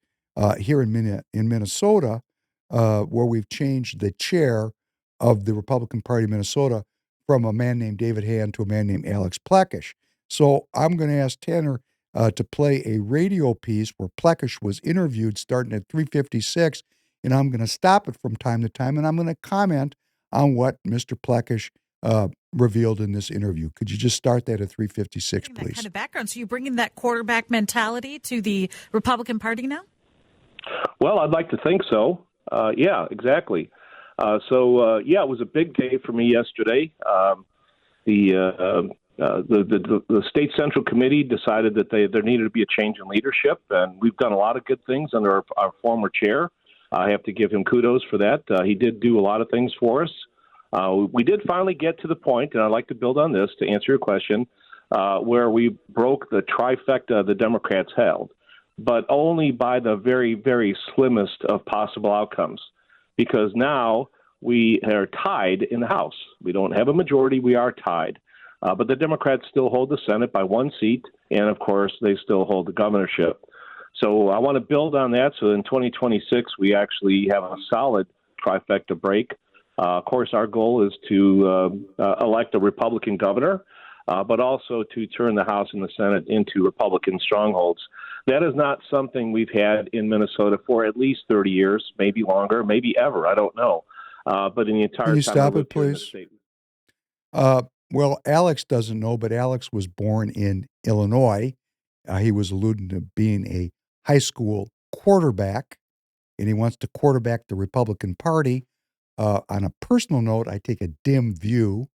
here in Minnesota, where we've changed the chair of the Republican Party of Minnesota from a man named David Hand to a man named Alex Plekish. So I'm going to ask Tanner to play a radio piece where Plekish was interviewed starting at 3:56, and I'm going to stop it from time to time, and I'm going to comment on what Mr. Plekish revealed in this interview. Could you just start that at 3:56, please? That kind of background. So you're bringing that quarterback mentality to the Republican Party now? Well, I'd like to think so. Yeah, exactly. It was a big day for me yesterday. The state central committee decided that there needed to be a change in leadership, and we've done a lot of good things under our former chair. I have to give him kudos for that. He did do a lot of things for us. We did finally get to the point, and I'd like to build on this to answer your question, where we broke the trifecta the Democrats held, but only by the very, very slimmest of possible outcomes, because now we are tied in the House. We don't have a majority. We are tied. But the Democrats still hold the Senate by one seat, and of course, they still hold the governorship. So I want to build on that. So in 2026, we actually have a solid trifecta break. Of course, our goal is to elect a Republican governor, but also to turn the House and the Senate into Republican strongholds. That is not something we've had in Minnesota for at least 30 years, maybe longer, maybe ever. I don't know. But in the entire Can you time stop I it, lived here in the please? state. Well, Alex doesn't know, but Alex was born in Illinois. He was alluding to being a high school quarterback, and he wants to quarterback the Republican Party. On a personal note, I take a dim view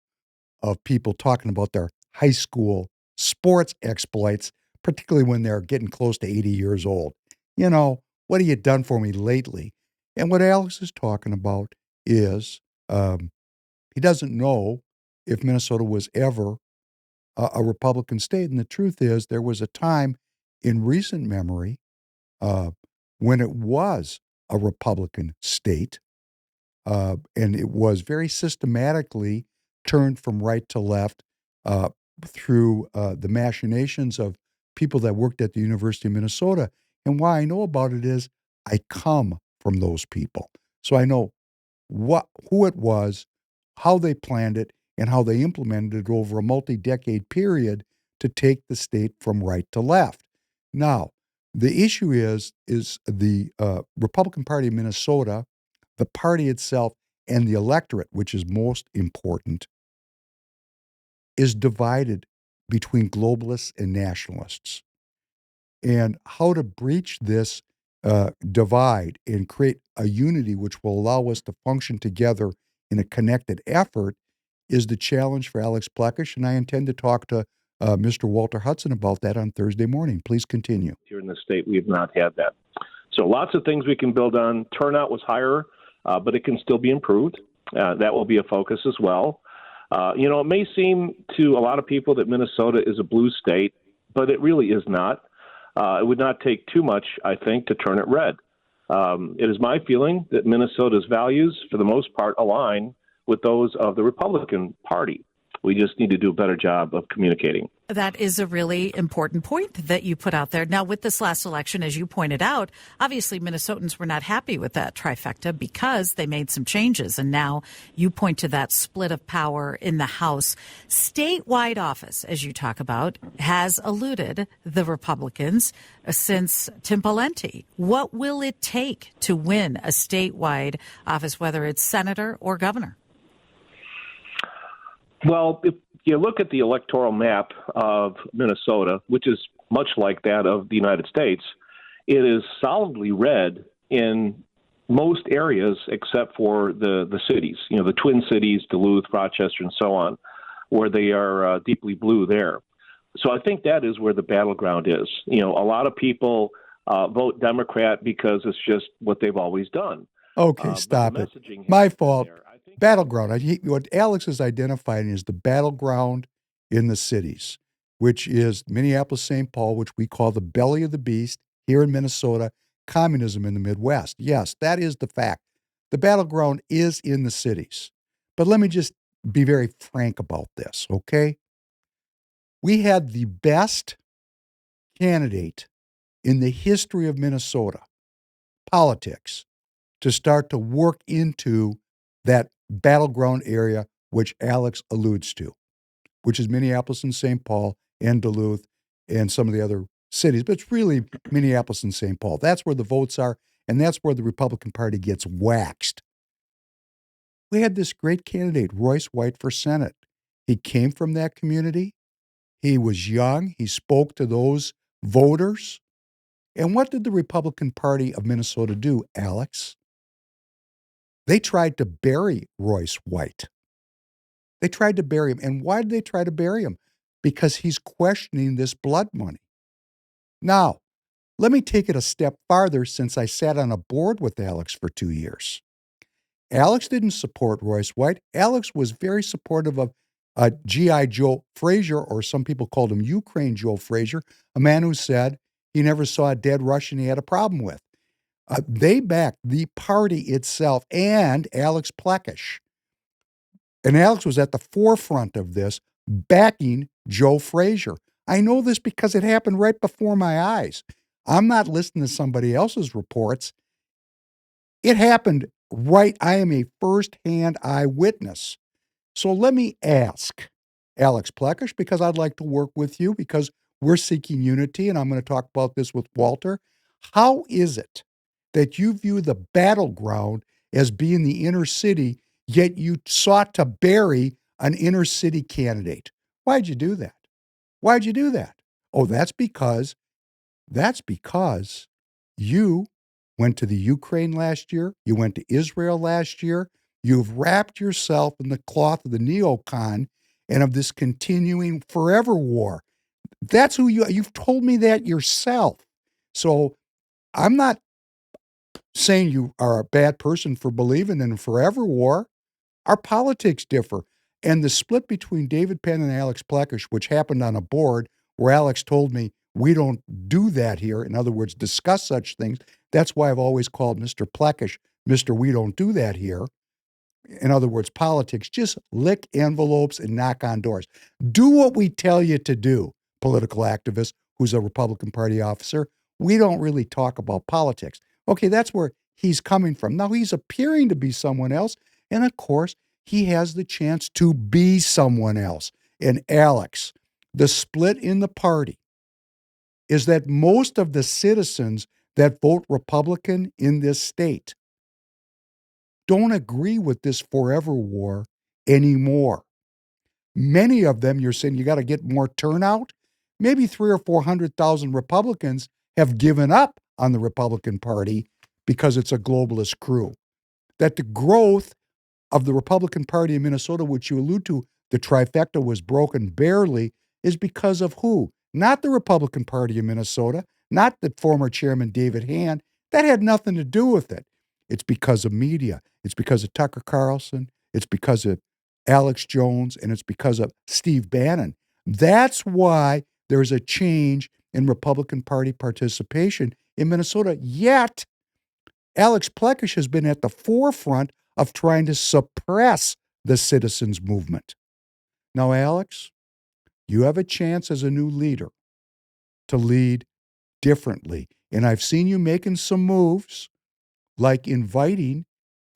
of people talking about their high school sports exploits, particularly when they're getting close to 80 years old. You know, what have you done for me lately? And what Alex is talking about is he doesn't know if Minnesota was ever a Republican state. And the truth is, there was a time in recent memory when it was a Republican state, and it was very systematically turned from right to left uh, through the machinations of people that worked at the University of Minnesota. And why I know about it is I come from those people. So I know who it was, how they planned it, and how they implemented it over a multi-decade period to take the state from right to left. Now, the issue is the Republican Party of Minnesota, the party itself, and the electorate, which is most important, is divided between globalists and nationalists. And how to breach this divide and create a unity which will allow us to function together in a connected effort is the challenge for Alex Plekish. And I intend to talk to Mr. Walter Hudson about that on Thursday morning. Please continue. Here in the state, we have not had that. So lots of things we can build on. Turnout was higher, but it can still be improved. That will be a focus as well. It may seem to a lot of people that Minnesota is a blue state, but it really is not. It would not take too much, I think, to turn it red. It is my feeling that Minnesota's values, for the most part, align with those of the Republican Party. We just need to do a better job of communicating. That is a really important point that you put out there. Now, with this last election, as you pointed out, obviously Minnesotans were not happy with that trifecta because they made some changes. And now you point to that split of power in the House. Statewide office, as you talk about, has eluded the Republicans since Tim Pawlenty. What will it take to win a statewide office, whether it's senator or governor? Well, if you look at the electoral map of Minnesota, which is much like that of the United States, it is solidly red in most areas except for the cities, the Twin Cities, Duluth, Rochester, and so on, where they are deeply blue there. So I think that is where the battleground is. A lot of people vote Democrat because it's just what they've always done. Okay, stop it. My fault. Battleground. What Alex is identifying is the battleground in the cities, which is Minneapolis, St. Paul, which we call the belly of the beast here in Minnesota, communism in the Midwest. Yes, that is the fact. The battleground is in the cities. But let me just be very frank about this, okay? We had the best candidate in the history of Minnesota politics to start to work into that battleground area which Alex alludes to, which is Minneapolis and St. Paul and Duluth and some of the other cities. But it's really Minneapolis and St. Paul. That's where the votes are, and that's where the Republican Party gets waxed. We had this great candidate, Royce White, for Senate. He came from that community. He was young. He spoke to those voters. And what did the Republican Party of Minnesota do, Alex? They tried to bury Royce White. They tried to bury him. And why did they try to bury him? Because he's questioning this blood money. Now, let me take it a step farther since I sat on a board with Alex for 2 years. Alex didn't support Royce White. Alex was very supportive of G.I. Joe Frazier, or some people called him Ukraine Joe Frazier, a man who said he never saw a dead Russian he had a problem with. They backed the party itself and Alex Plekish. And Alex was at the forefront of this backing Joe Frazier. I know this because it happened right before my eyes. I'm not listening to somebody else's reports. It happened right. I am a firsthand eyewitness. So let me ask Alex Plekish, because I'd like to work with you because we're seeking unity, and I'm going to talk about this with Walter. How is it that you view the battleground as being the inner city, yet you sought to bury an inner city candidate? Why'd you do that? Why'd you do that? Oh, that's because you went to the Ukraine last year, you went to Israel last year, you've wrapped yourself in the cloth of the neocon and of this continuing forever war. That's who you've told me that yourself. So I'm not saying you are a bad person for believing in a forever war. Our politics differ. And the split between David Penn and Alex Plekish, which happened on a board where Alex told me, we don't do that here. In other words, discuss such things. That's why I've always called Mr. Plekish, Mr. We don't do that here. In other words, politics, just lick envelopes and knock on doors. Do what we tell you to do, political activist who's a Republican Party officer. We don't really talk about politics. Okay, that's where he's coming from. Now, he's appearing to be someone else. And of course, he has the chance to be someone else. And Alex, the split in the party is that most of the citizens that vote Republican in this state don't agree with this forever war anymore. Many of them, you're saying you got to get more turnout. Maybe 300,000 or 400,000 Republicans have given up on the Republican Party because it's a globalist crew. That the growth of the Republican Party in Minnesota, which you allude to, the trifecta was broken barely, is because of who? Not the Republican Party in Minnesota, not the former chairman David Hand. That had nothing to do with it. It's because of media. It's because of Tucker Carlson. It's because of Alex Jones, and it's because of Steve Bannon. That's why there's a change in Republican Party participation in Minnesota. Yet, Alex Plekish has been at the forefront of trying to suppress the citizens' movement. Now, Alex, you have a chance as a new leader to lead differently. And I've seen you making some moves, like inviting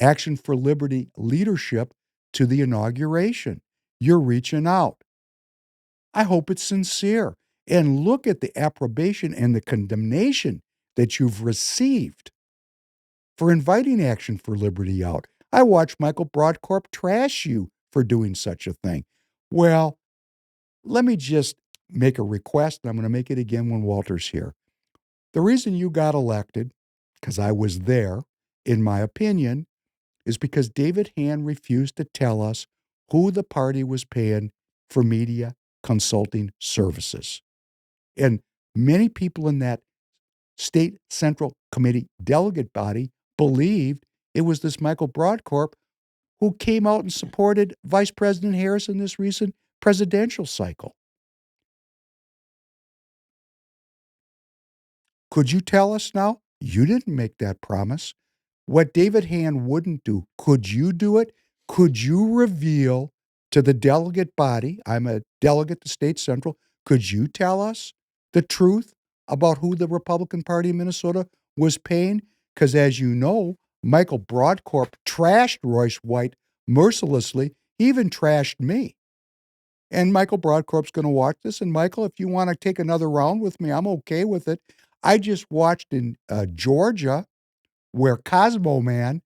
Action for Liberty leadership to the inauguration. You're reaching out. I hope it's sincere. And look at the approbation and the condemnation that you've received for inviting Action for Liberty out. I watched Michael Broadcorp trash you for doing such a thing. Well, let me just make a request, and I'm going to make it again when Walter's here. The reason you got elected, because I was there, in my opinion, is because David Hand refused to tell us who the party was paying for media consulting services. And many people in that state central committee delegate body believed it was this Michael Broadcorp who came out and supported Vice President Harris in this recent presidential cycle. Could you tell us now? You didn't make that promise. What David Hand wouldn't do, could you do it? Could you reveal to the delegate body, I'm a delegate to State Central, could you tell us the truth about who the Republican Party in Minnesota was paying? Because as you know, Michael Broadcorp trashed Royce White mercilessly. He even trashed me. And Michael Broadcorp's going to watch this. And Michael, if you want to take another round with me, I'm okay with it. I just watched in Georgia where Cosmo Man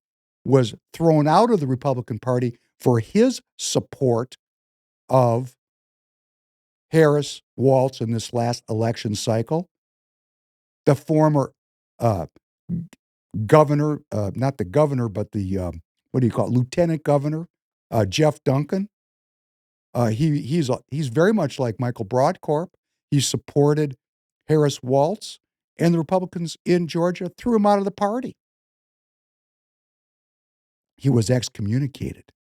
was thrown out of the Republican Party for his support of Harris Waltz in this last election cycle. The former governor, not the governor, but the, what do you call it, lieutenant governor, Jeff Duncan. He's very much like Michael Broadcorp. He supported Harris Waltz, and the Republicans in Georgia threw him out of the party. He was excommunicated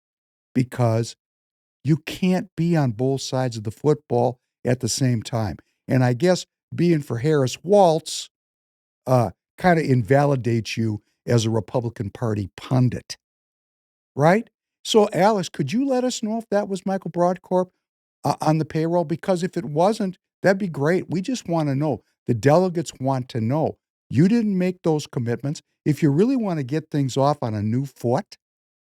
because you can't be on both sides of the football at the same time. And I guess being for Harris Waltz kind of invalidates you as a Republican Party pundit, right? So, Alice, could you let us know if that was Michael Broadcorp on the payroll? Because if it wasn't, that'd be great. We just want to know. The delegates want to know. You didn't make those commitments. If you really want to get things off on a new foot,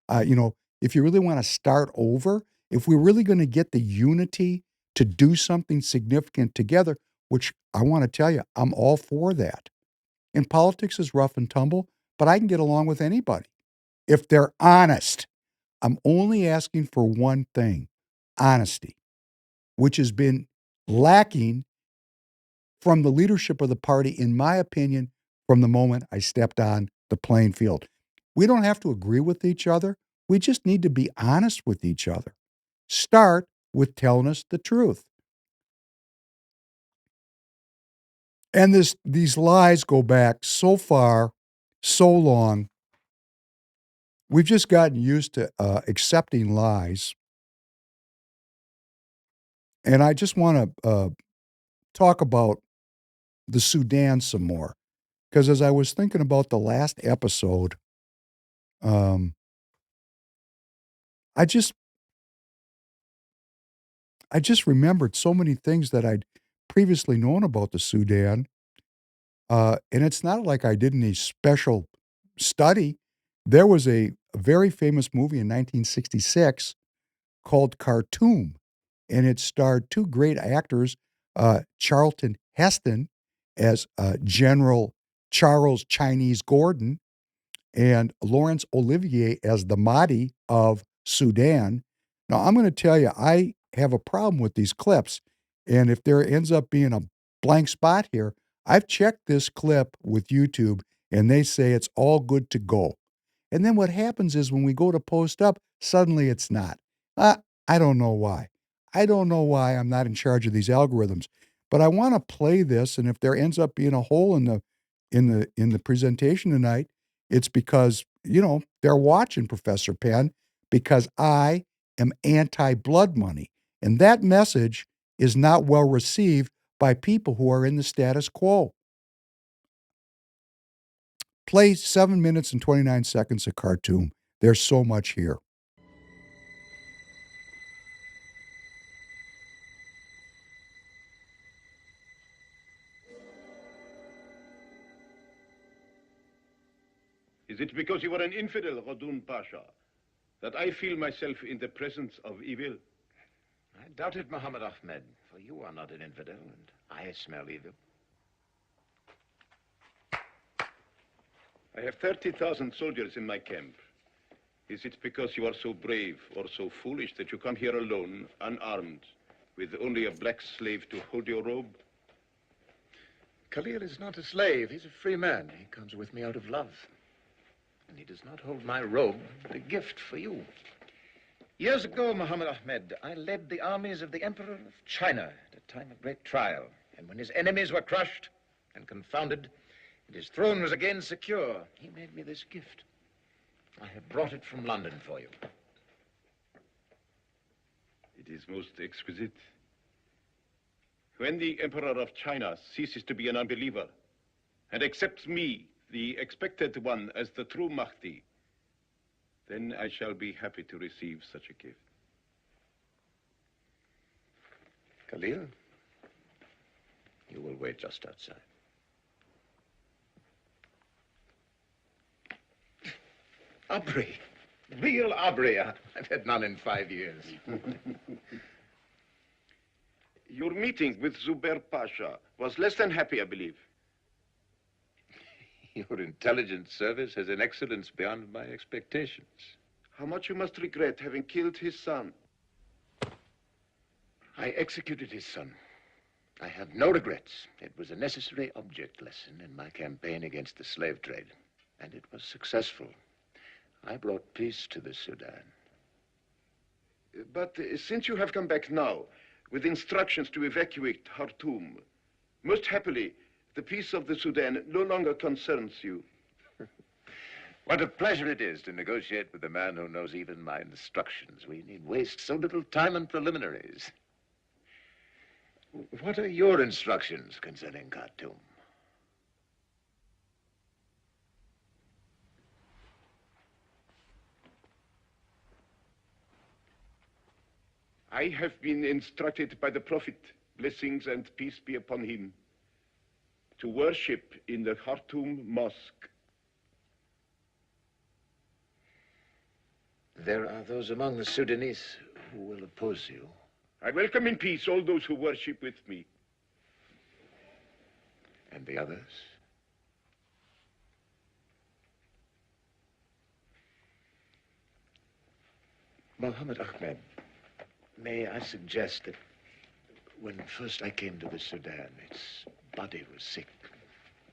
if you really want to start over, if we're really going to get the unity to do something significant together, which I want to tell you, I'm all for that. And politics is rough and tumble, but I can get along with anybody if they're honest. I'm only asking for one thing: honesty, which has been lacking from the leadership of the party, in my opinion, from the moment I stepped on the playing field. We don't have to agree with each other. We just need to be honest with each other. Start with telling us the truth. And these lies go back so far, so long. We've just gotten used to accepting lies. And I just want to talk about the Sudan some more. Because as I was thinking about the last episode, um, I just remembered so many things that I'd previously known about the Sudan. And it's not like I did any special study. There was a very famous movie in 1966 called Khartoum, and it starred two great actors, Charlton Heston as General Charles Chinese Gordon, and Laurence Olivier as the Mahdi of Sudan. Now, I'm going to tell you, I have a problem with these clips. And if there ends up being a blank spot here, I've checked this clip with YouTube and they say it's all good to go. And then what happens is when we go to post up, suddenly it's not. I don't know why. I don't know why I'm not in charge of these algorithms. But I want to play this, and if there ends up being a hole in the presentation tonight, it's because, they're watching Professor Penn, because I am anti-blood money. And that message is not well received by people who are in the status quo. Play 7 minutes and 29 seconds of Khartoum. There's so much here. Is it because you are an infidel, Radun Pasha, that I feel myself in the presence of evil? I doubt it, Muhammad Ahmed, for you are not an infidel, and I smell evil. I have 30,000 soldiers in my camp. Is it because you are so brave or so foolish that you come here alone, unarmed, with only a black slave to hold your robe? Khalil is not a slave. He's a free man. He comes with me out of love. And he does not hold my robe, but a gift for you. Years ago, Muhammad Ahmed, I led the armies of the Emperor of China at a time of great trial. And when his enemies were crushed and confounded, and his throne was again secure, he made me this gift. I have brought it from London for you. It is most exquisite. When the Emperor of China ceases to be an unbeliever and accepts me, the expected one, as the true Mahdi, then I shall be happy to receive such a gift. Khalil, you will wait just outside. Aubrey. Real Aubrey. I've had none in 5 years. Your meeting with Zubair Pasha was less than happy, I believe. Your intelligence service has an excellence beyond my expectations. How much you must regret having killed his son. I executed his son. I have no regrets. It was a necessary object lesson in my campaign against the slave trade. And it was successful. I brought peace to the Sudan. But since you have come back now with instructions to evacuate Khartoum, most happily, the peace of the Sudan no longer concerns you. What a pleasure it is to negotiate with a man who knows even my instructions. We need waste so little time in preliminaries. What are your instructions concerning Khartoum? I have been instructed by the Prophet, blessings and peace be upon him, to worship in the Khartoum Mosque. There are those among the Sudanese who will oppose you. I welcome in peace all those who worship with me. And the others? Mohammed Ahmed, may I suggest that when first I came to the Sudan, its body was sick,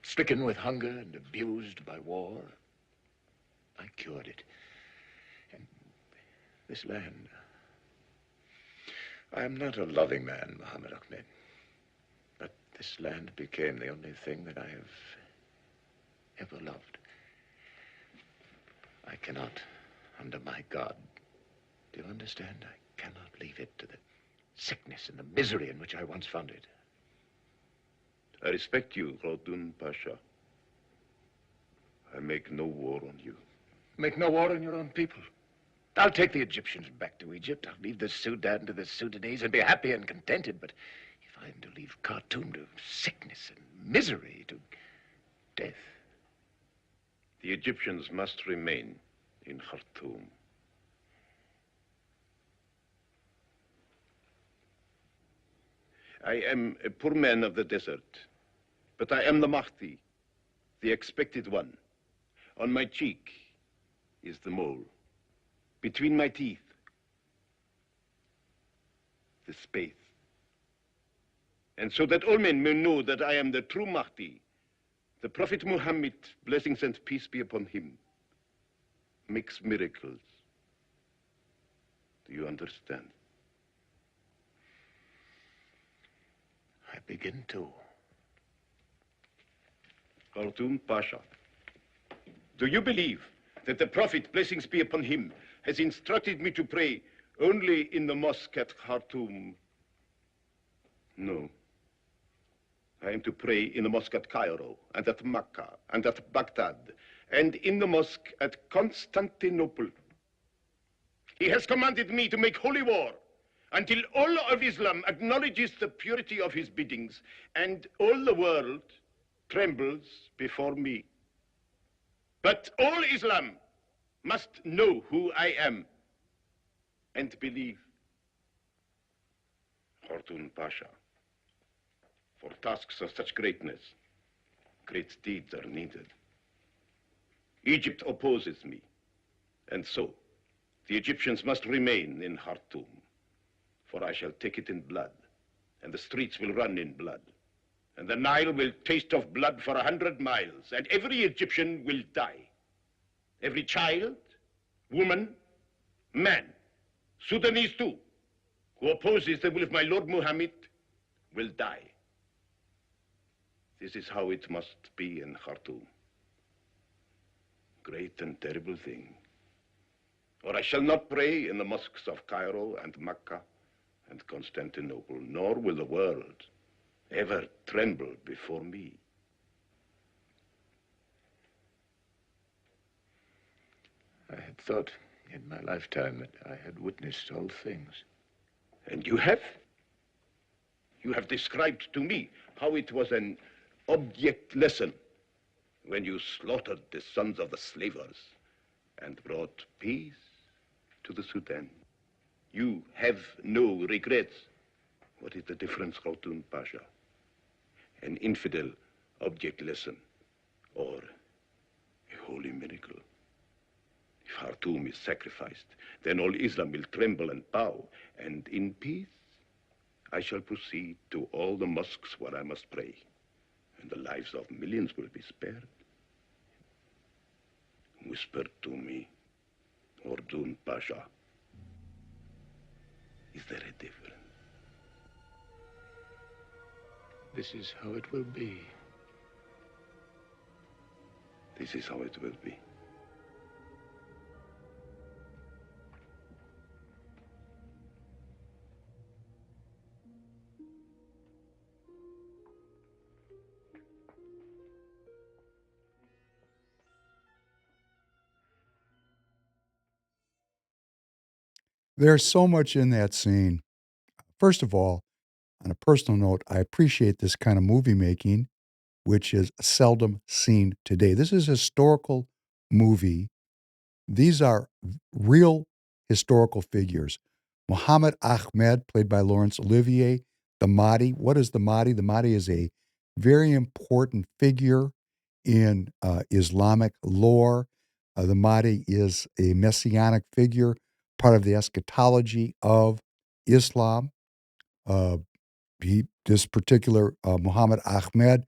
stricken with hunger and abused by war. I cured it. And this land... I am not a loving man, Mohammed Ahmed, but this land became the only thing that I have ever loved. I cannot, under my God, do you understand? I cannot leave it to the sickness and the misery in which I once found it. I respect you, Khartoum Pasha. I make no war on you. Make no war on your own people. I'll take the Egyptians back to Egypt. I'll leave the Sudan to the Sudanese and be happy and contented. But if I'm to leave Khartoum to sickness and misery, to death... The Egyptians must remain in Khartoum. I am a poor man of the desert, but I am the Mahdi, the expected one. On my cheek is the mole. Between my teeth, the space. And so that all men may know that I am the true Mahdi, the Prophet Muhammad, blessings and peace be upon him, makes miracles. Do you understand? I begin to. Khartoum Pasha, do you believe that the Prophet, blessings be upon him, has instructed me to pray only in the mosque at Khartoum? No. I am to pray in the mosque at Cairo, and at Mecca, and at Baghdad, and in the mosque at Constantinople. He has commanded me to make holy war until all of Islam acknowledges the purity of his biddings, and all the world trembles before me. But all Islam must know who I am and believe. Khartoum Pasha, for tasks of such greatness, great deeds are needed. Egypt opposes me, and so the Egyptians must remain in Khartoum, for I shall take it in blood, and the streets will run in blood, and the Nile will taste of blood for 100 miles, and every Egyptian will die. Every child, woman, man, Sudanese too, who opposes the will of my Lord Muhammad will die. This is how it must be in Khartoum. Great and terrible thing. Or I shall not pray in the mosques of Cairo and Mecca and Constantinople, nor will the world ever tremble before me. I had thought in my lifetime that I had witnessed all things. And you have? You have described to me how it was an object lesson when you slaughtered the sons of the slavers and brought peace to the Sudan. You have no regrets. What is the difference, Khartoum Pasha? An infidel object lesson or a holy miracle? If Khartoum is sacrificed, then all Islam will tremble and bow, and in peace I shall proceed to all the mosques where I must pray, and the lives of millions will be spared. Whisper to me, Khartoum Pasha, is there a difference? This is how it will be. This is how it will be. There's so much in that scene. First of all, on a personal note, I appreciate this kind of movie making, which is seldom seen today. This is a historical movie. These are real historical figures. Muhammad Ahmed, played by Laurence Olivier, the Mahdi. What is the Mahdi? The Mahdi is a very important figure in Islamic lore. The Mahdi is a messianic figure, part of the eschatology of Islam. Uh, this particular Muhammad Ahmed,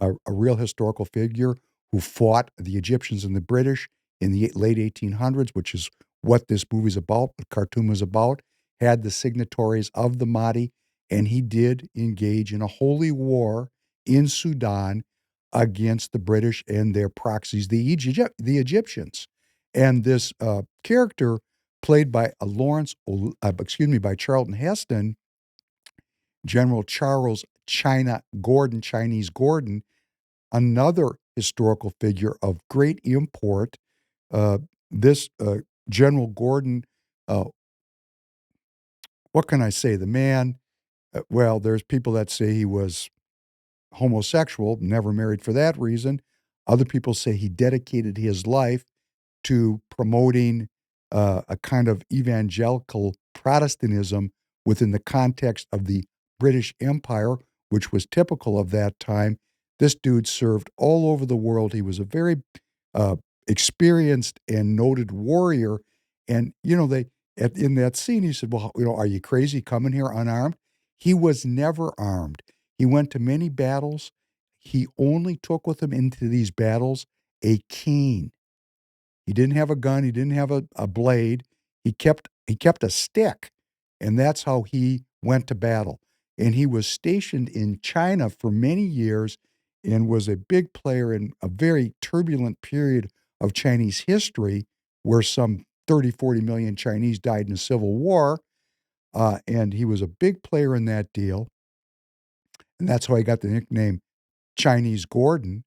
a real historical figure who fought the Egyptians and the British in the late 1800s, which is what this movie's about, what Khartoum is about, had the signatories of the Mahdi, and he did engage in a holy war in Sudan against the British and their proxies, the Egyptians. And this character, played by by Charlton Heston, General Charles Chinese Gordon, another historical figure of great import. This General Gordon, uh, what can I say? The man, well, there's people that say he was homosexual, never married for that reason. Other people say he dedicated his life to promoting a kind of evangelical Protestantism within the context of the British Empire, which was typical of that time. This dude served all over the world. He was a very uh, experienced and noted warrior. And, in that scene, he said, well, are you crazy coming here unarmed? He was never armed. He went to many battles. He only took with him into these battles a cane. He didn't have a gun. He didn't have a blade. He kept a stick, and that's how he went to battle. And he was stationed in China for many years and was a big player in a very turbulent period of Chinese history where some 30, 40 million Chinese died in a civil war. And he was a big player in that deal. And that's how he got the nickname Chinese Gordon.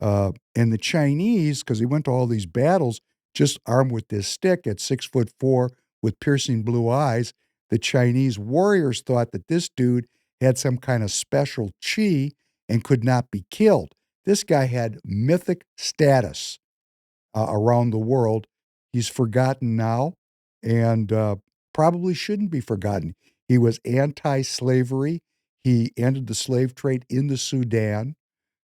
And the Chinese, because he went to all these battles just armed with this stick at 6'4" with piercing blue eyes, the Chinese warriors thought that this dude had some kind of special chi and could not be killed. This guy had mythic status around the world. He's forgotten now and probably shouldn't be forgotten. He was anti-slavery. He ended the slave trade in the Sudan.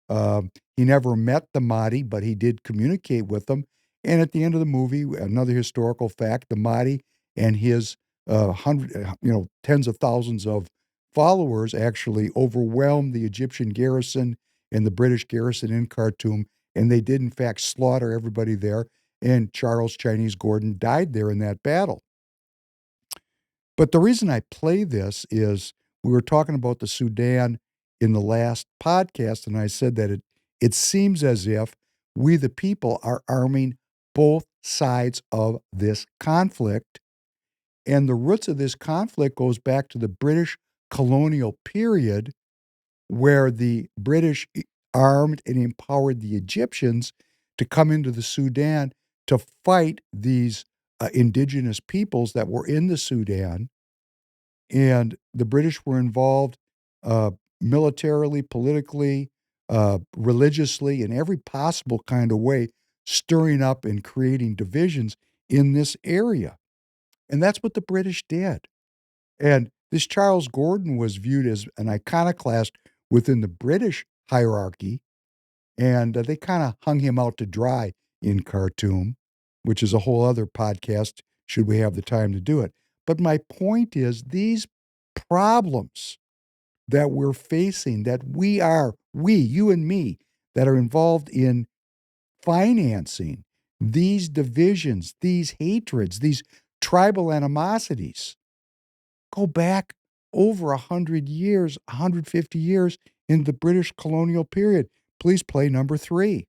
He never met the Mahdi, but he did communicate with them. And at the end of the movie, another historical fact: the Mahdi and his tens of thousands of followers actually overwhelmed the Egyptian garrison and the British garrison in Khartoum, and they did in fact slaughter everybody there. And Charles Chinese Gordon died there in that battle. But the reason I play this is we were talking about the Sudan in the last podcast, and I said that it seems as if we, the people, are arming both sides of this conflict. And the roots of this conflict goes back to the British colonial period, where the British armed and empowered the Egyptians to come into the Sudan to fight these indigenous peoples that were in the Sudan. And the British were involved militarily, politically, religiously, in every possible kind of way, stirring up and creating divisions in this area. And that's what the British did. And this Charles Gordon was viewed as an iconoclast within the British hierarchy, and they kind of hung him out to dry in Khartoum, which is a whole other podcast, should we have the time to do it. But my point is, these problems that we're facing, that you and me, that are involved in financing these divisions, these hatreds, these tribal animosities, go back over 100 years, 150 years in the British colonial period. Please play number 3.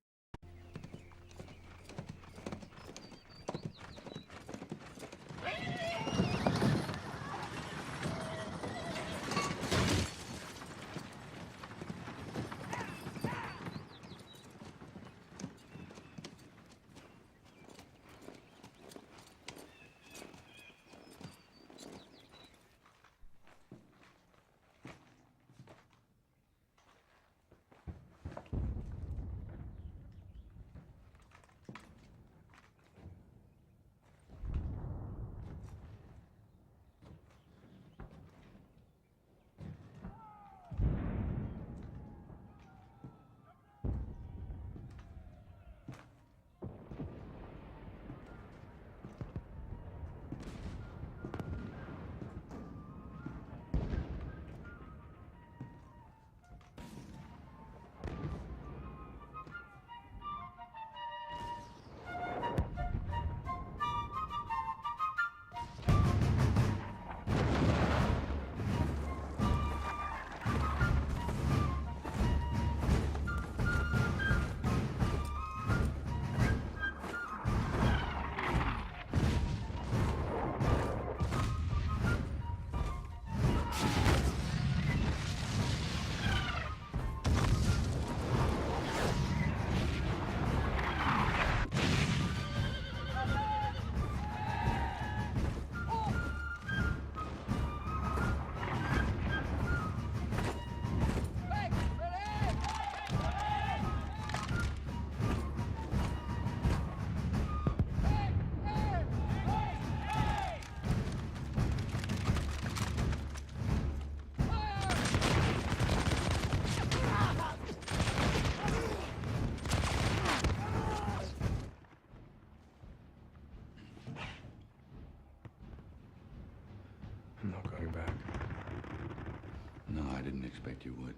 expect you would.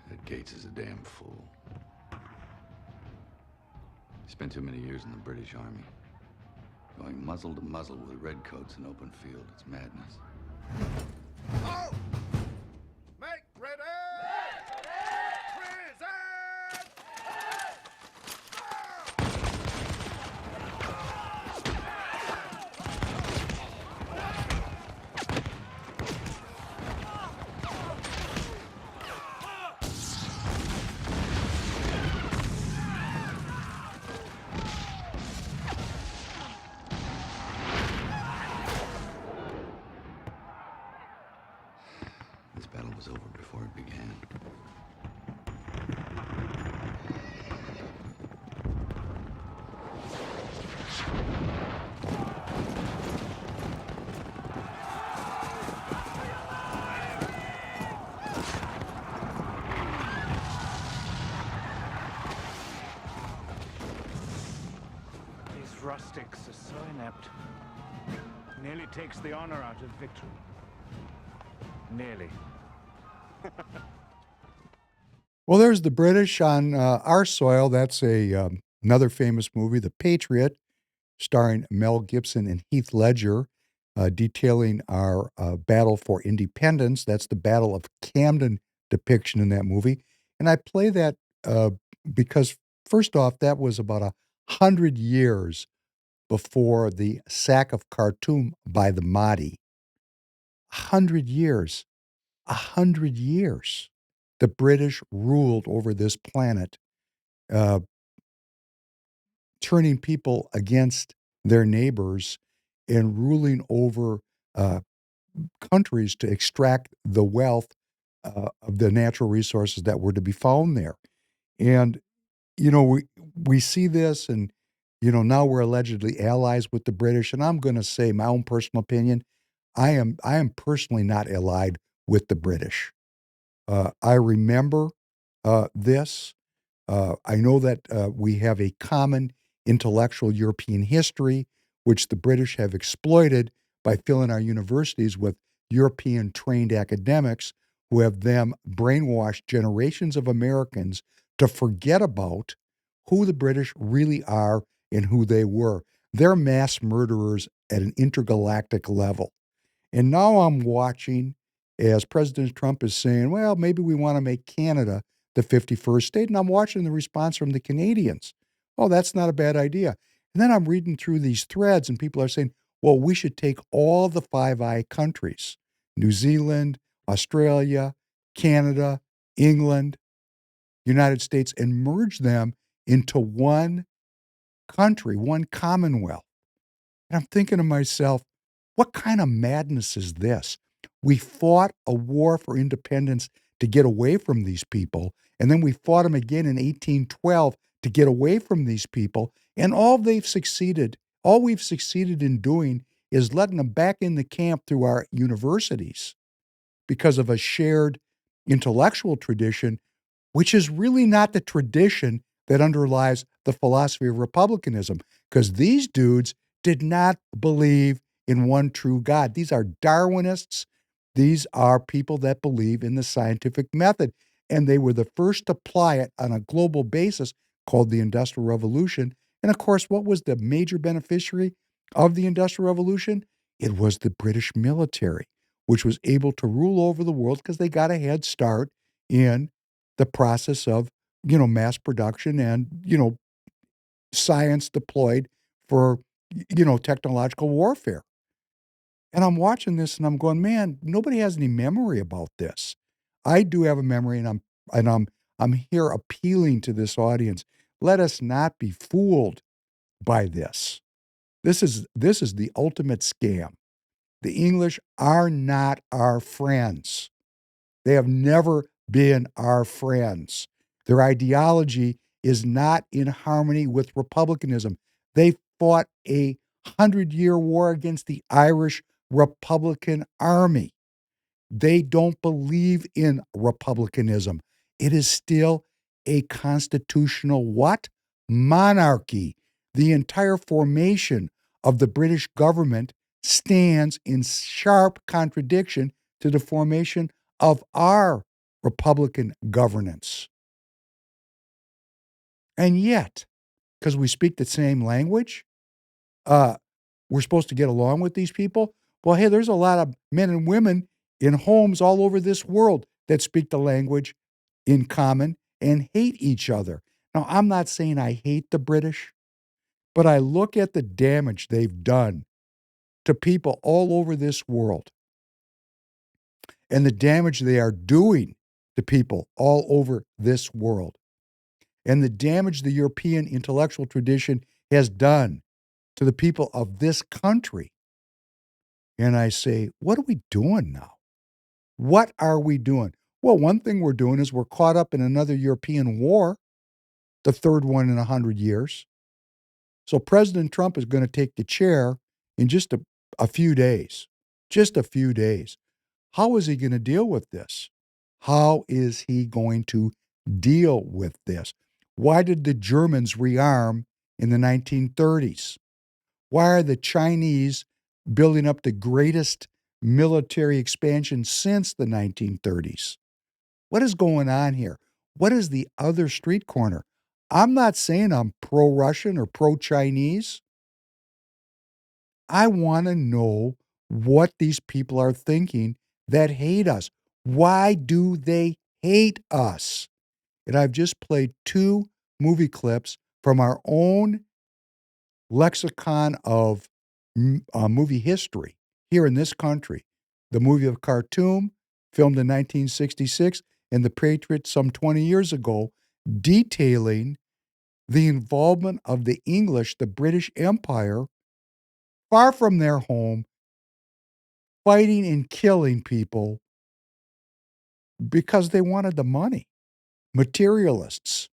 That Gates is a damn fool. Spent too many years in the British Army. Going muzzle to muzzle with redcoats in open field. It's madness. Oh! Make ready! Present! This battle was over before it began. These rustics are so inept. Nearly takes the honor out of victory. Nearly. Well, there's the British on our soil. That's another famous movie, The Patriot, starring Mel Gibson and Heath Ledger, detailing our battle for independence. That's the Battle of Camden depiction in that movie. And I play that because, first off, that was about 100 years before the sack of Khartoum by the Mahdi. 100 years. 100 years. The British ruled over this planet, turning people against their neighbors and ruling over countries to extract the wealth of the natural resources that were to be found there. And, we see this and, now we're allegedly allies with the British. And I'm going to say my own personal opinion. I am personally not allied with the British. I remember this. I know that we have a common intellectual European history, which the British have exploited by filling our universities with European trained academics who have them brainwashed generations of Americans to forget about who the British really are and who they were. They're mass murderers at an intergalactic level. And now I'm watching as President Trump is saying, well, maybe we want to make Canada the 51st state. And I'm watching the response from the Canadians. Oh, that's not a bad idea. And then I'm reading through these threads and people are saying, well, we should take all the Five Eye countries, New Zealand, Australia, Canada, England, United States, and merge them into one country, one commonwealth. And I'm thinking to myself, what kind of madness is this? We fought a war for independence to get away from these people, and then we fought them again in 1812 to get away from these people, and all we've succeeded in doing is letting them back in the camp through our universities because of a shared intellectual tradition, which is really not the tradition that underlies the philosophy of republicanism, because these dudes did not believe in one true God. These are Darwinists. These are people that believe in the scientific method. And they were the first to apply it on a global basis, called the Industrial Revolution. And of course, what was the major beneficiary of the Industrial Revolution? It was the British military, which was able to rule over the world because they got a head start in the process of, mass production and, science deployed for, technological warfare. And I'm watching this and I'm going, man, nobody has any memory about this. I do have a memory, and I'm here appealing to this audience. Let us not be fooled by this. This is the ultimate scam. The English are not our friends. They have never been our friends. Their ideology is not in harmony with republicanism. They fought a 100-year war against the Irish Republican Army. They don't believe in republicanism. It is still a constitutional what? Monarchy. The entire formation of the British government stands in sharp contradiction to the formation of our Republican governance. And yet, because we speak the same language, we're supposed to get along with these people. Well, hey, there's a lot of men and women in homes all over this world that speak the language in common and hate each other. Now, I'm not saying I hate the British, but I look at the damage they've done to people all over this world and the damage they are doing to people all over this world and the damage the European intellectual tradition has done to the people of this country. And I say, what are we doing now? What are we doing? Well, one thing we're doing is we're caught up in another European war, the third one in 100 years. So President Trump is going to take the chair in just a few days. Just a few days. How is he going to deal with this? How is he going to deal with this? Why did the Germans rearm in the 1930s? Why are the Chinese building up the greatest military expansion since the 1930s? What is going on here? What is the other street corner? I'm not saying I'm pro-Russian or pro-Chinese. I want to know what these people are thinking that hate us. Why do they hate us? And I've just played 2 movie clips from our own lexicon of movie history here in this country. The movie of Khartoum, filmed in 1966, and The Patriot some 20 years ago, detailing the involvement of the English, the British Empire, far from their home, fighting and killing people because they wanted the money. Materialists,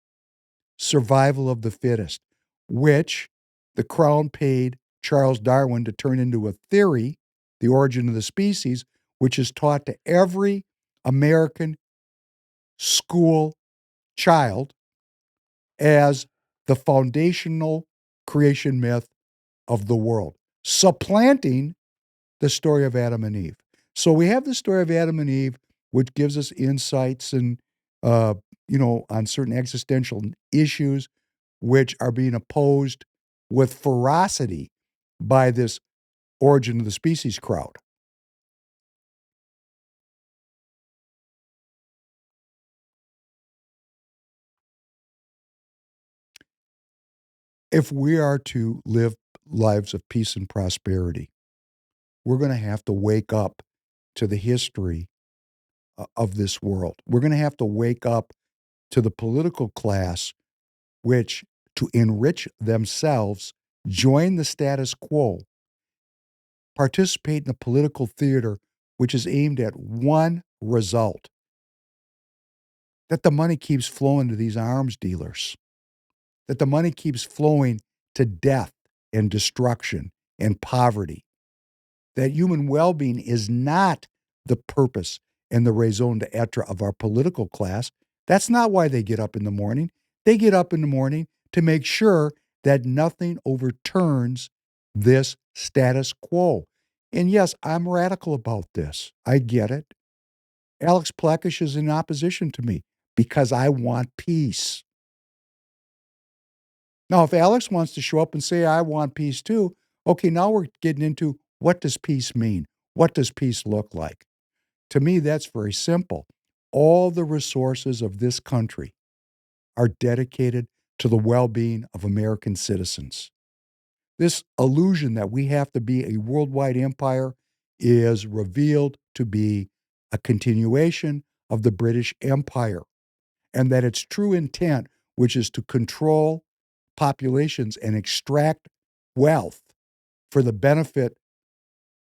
survival of the fittest, which the Crown paid Charles Darwin to turn into a theory, The Origin of the Species, which is taught to every American school child as the foundational creation myth of the world, supplanting the story of Adam and Eve. So we have the story of Adam and Eve, which gives us insights and, on certain existential issues, which are being opposed with ferocity by this Origin of the Species crowd. If we are to live lives of peace and prosperity, we're going to have to wake up to the history of this world. We're going to have to wake up to the political class, which, to enrich themselves, join the status quo, participate in the political theater, which is aimed at one result: that the money keeps flowing to these arms dealers, that the money keeps flowing to death and destruction and poverty, that human well-being is not the purpose and the raison d'etre of our political class. That's not why they get up in the morning. They get up in the morning to make sure that nothing overturns this status quo. And yes, I'm radical about this. I get it. Alex Plekish is in opposition to me because I want peace. Now, if Alex wants to show up and say, I want peace too, okay, now we're getting into what does peace mean? What does peace look like? To me, that's very simple. All the resources of this country are dedicated to the well-being of American citizens. This illusion that we have to be a worldwide empire is revealed to be a continuation of the British Empire, and that its true intent, which is to control populations and extract wealth for the benefit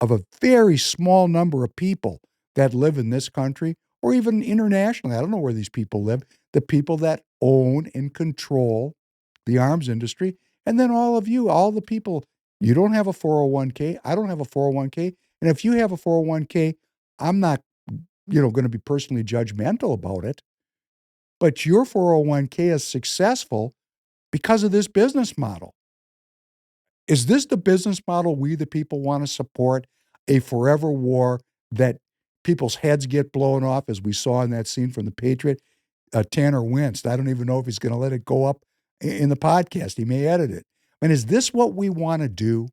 of a very small number of people that live in this country or even internationally. I don't know where these people live. The people that own and control the arms industry. And then all of you, all the people, you don't have a 401k. I don't have a 401k. And if you have a 401k, I'm not, going to be personally judgmental about it. But your 401k is successful because of this business model. Is this the business model we, the people, want to support? A forever war that people's heads get blown off, as we saw in that scene from The Patriot? Tanner winced. I don't even know if he's going to let it go up in the podcast. He may edit it. I mean, is this what we want to do?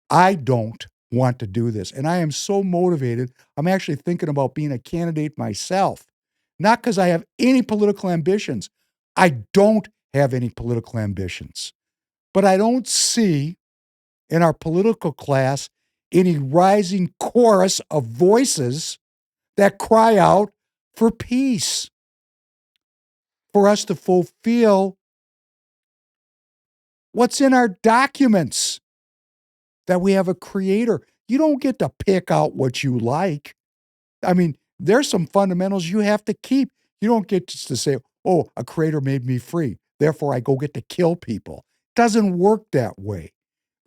I don't want to do this. And I am so motivated. I'm actually thinking about being a candidate myself, not because I have any political ambitions. I don't have any political ambitions. But I don't see in our political class any rising chorus of voices that cry out for peace, for us to fulfill what's in our documents, that we have a creator. You don't get to pick out what you like. I mean, there's some fundamentals you have to keep. You don't get just to say, oh, a creator made me free, therefore I go get to kill people. It doesn't work that way.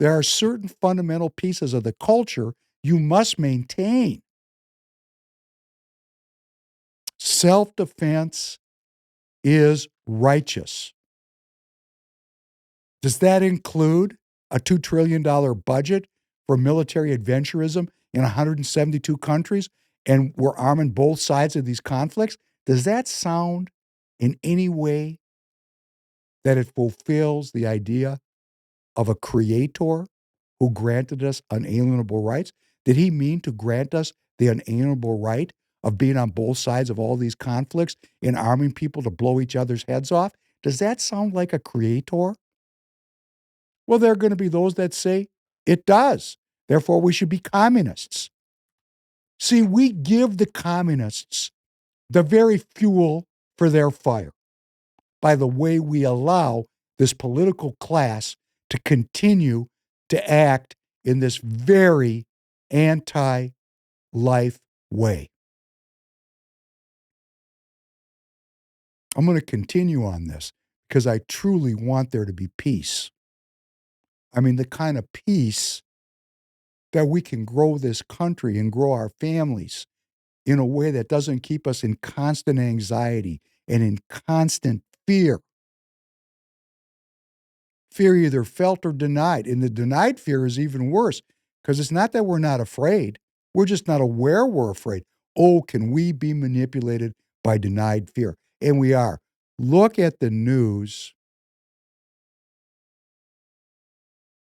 There are certain fundamental pieces of the culture you must maintain. Self-defense is righteous. Does that include a $2 trillion budget for military adventurism in 172 countries, and we're arming both sides of these conflicts? Does that sound in any way that it fulfills the idea of a creator who granted us unalienable rights? Did he mean to grant us the unalienable right of being on both sides of all these conflicts and arming people to blow each other's heads off? Does that sound like a creator? Well, there are going to be those that say it does. Therefore, we should be communists. See, we give the communists the very fuel for their fire by the way we allow this political class to continue to act in this very anti-life way. I'm going to continue on this because I truly want there to be peace. I mean, the kind of peace that we can grow this country and grow our families in a way that doesn't keep us in constant anxiety and in constant fear. Fear either felt or denied. And the denied fear is even worse because it's not that we're not afraid. We're just not aware we're afraid. Oh, can we be manipulated by denied fear? And we are. Look at the news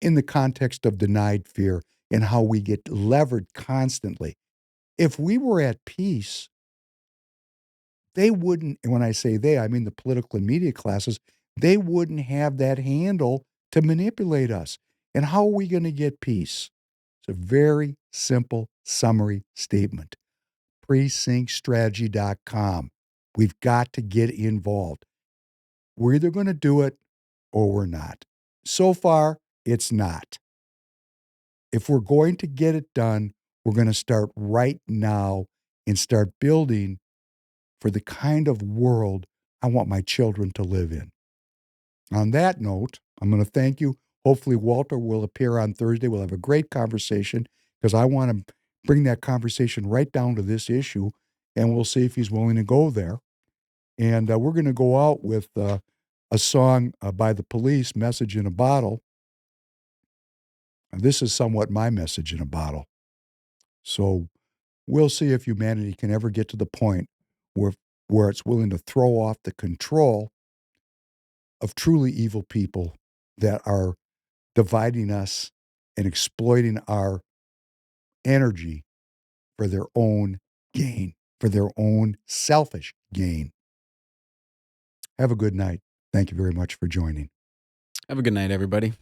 in the context of denied fear and how we get levered constantly. If we were at peace, they wouldn't, and when I say they, I mean the political and media classes, they wouldn't have that handle to manipulate us. And how are we going to get peace? It's a very simple summary statement. Precinctstrategy.com. We've got to get involved. We're either going to do it or we're not. So far, it's not. If we're going to get it done, we're going to start right now and start building for the kind of world I want my children to live in. On that note, I'm going to thank you. Hopefully, Walter will appear on Thursday. We'll have a great conversation because I want to bring that conversation right down to this issue, and we'll see if he's willing to go there. And we're going to go out with a song by The Police, Message in a Bottle. And this is somewhat my message in a bottle. So we'll see if humanity can ever get to the point where it's willing to throw off the control of truly evil people that are dividing us and exploiting our energy for their own gain, for their own selfish gain. Have a good night. Thank you very much for joining. Have a good night, everybody.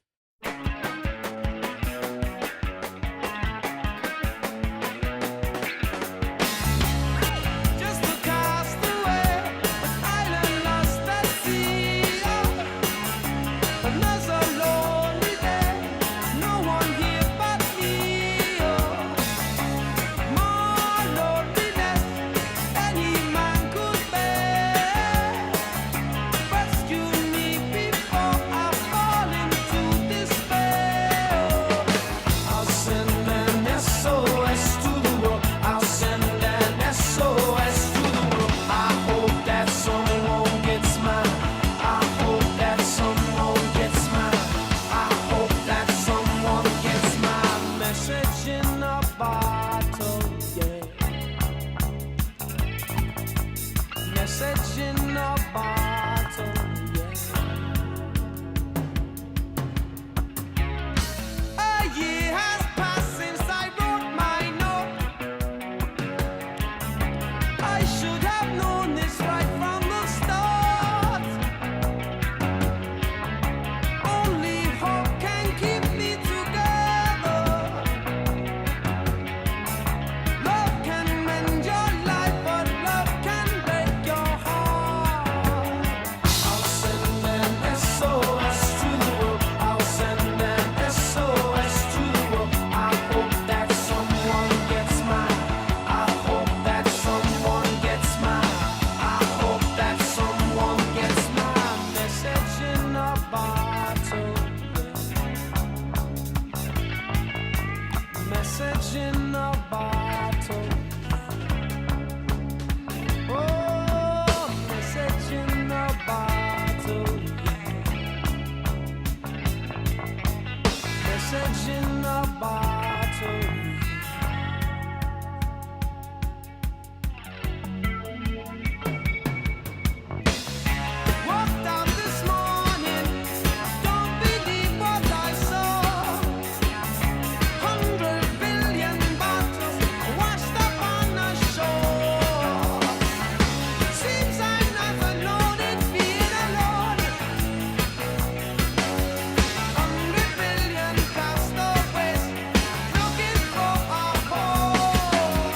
Rescue me before I fall into message in a bottle, yeah. A year has passed since I wrote my note. I should have known this right from the start. Only hope can keep me together. Love can mend your life, but love can break your heart. I'll send an SOS to the world. I'll send an SOS to the world. I hope that someone gets mine. I hope that someone gets mine. I hope that someone gets my message in a bottle. Message in a bottle. Oh, message in a bottle. Message in a bottle. Walked out this morning, don't believe what I saw. 100 billion bottles washed up on the shore. Seems I never known it being alone. 100 billion castaways looking for a home.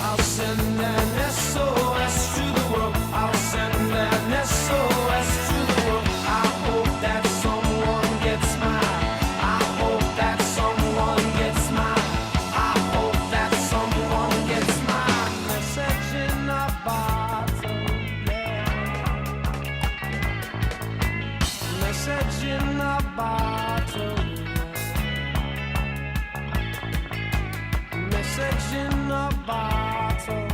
I'll send an SOS to the world. I'll send an SOS to the world. I hope that someone gets mine. I hope that someone gets mine. I hope that someone gets my message in a bottle, yeah. Message in a bottle, yeah. Message in a bottle.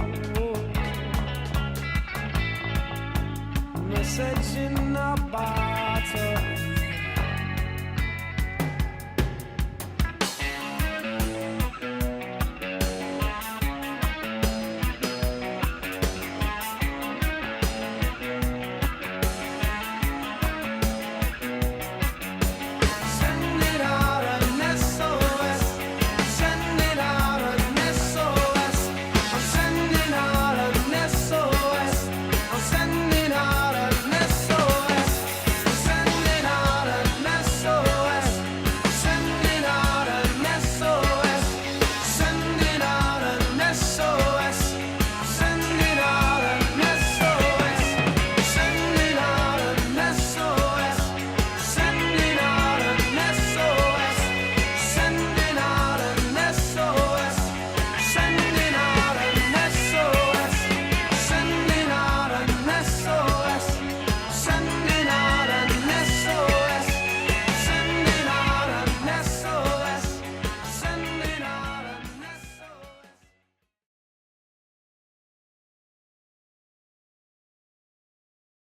Message in a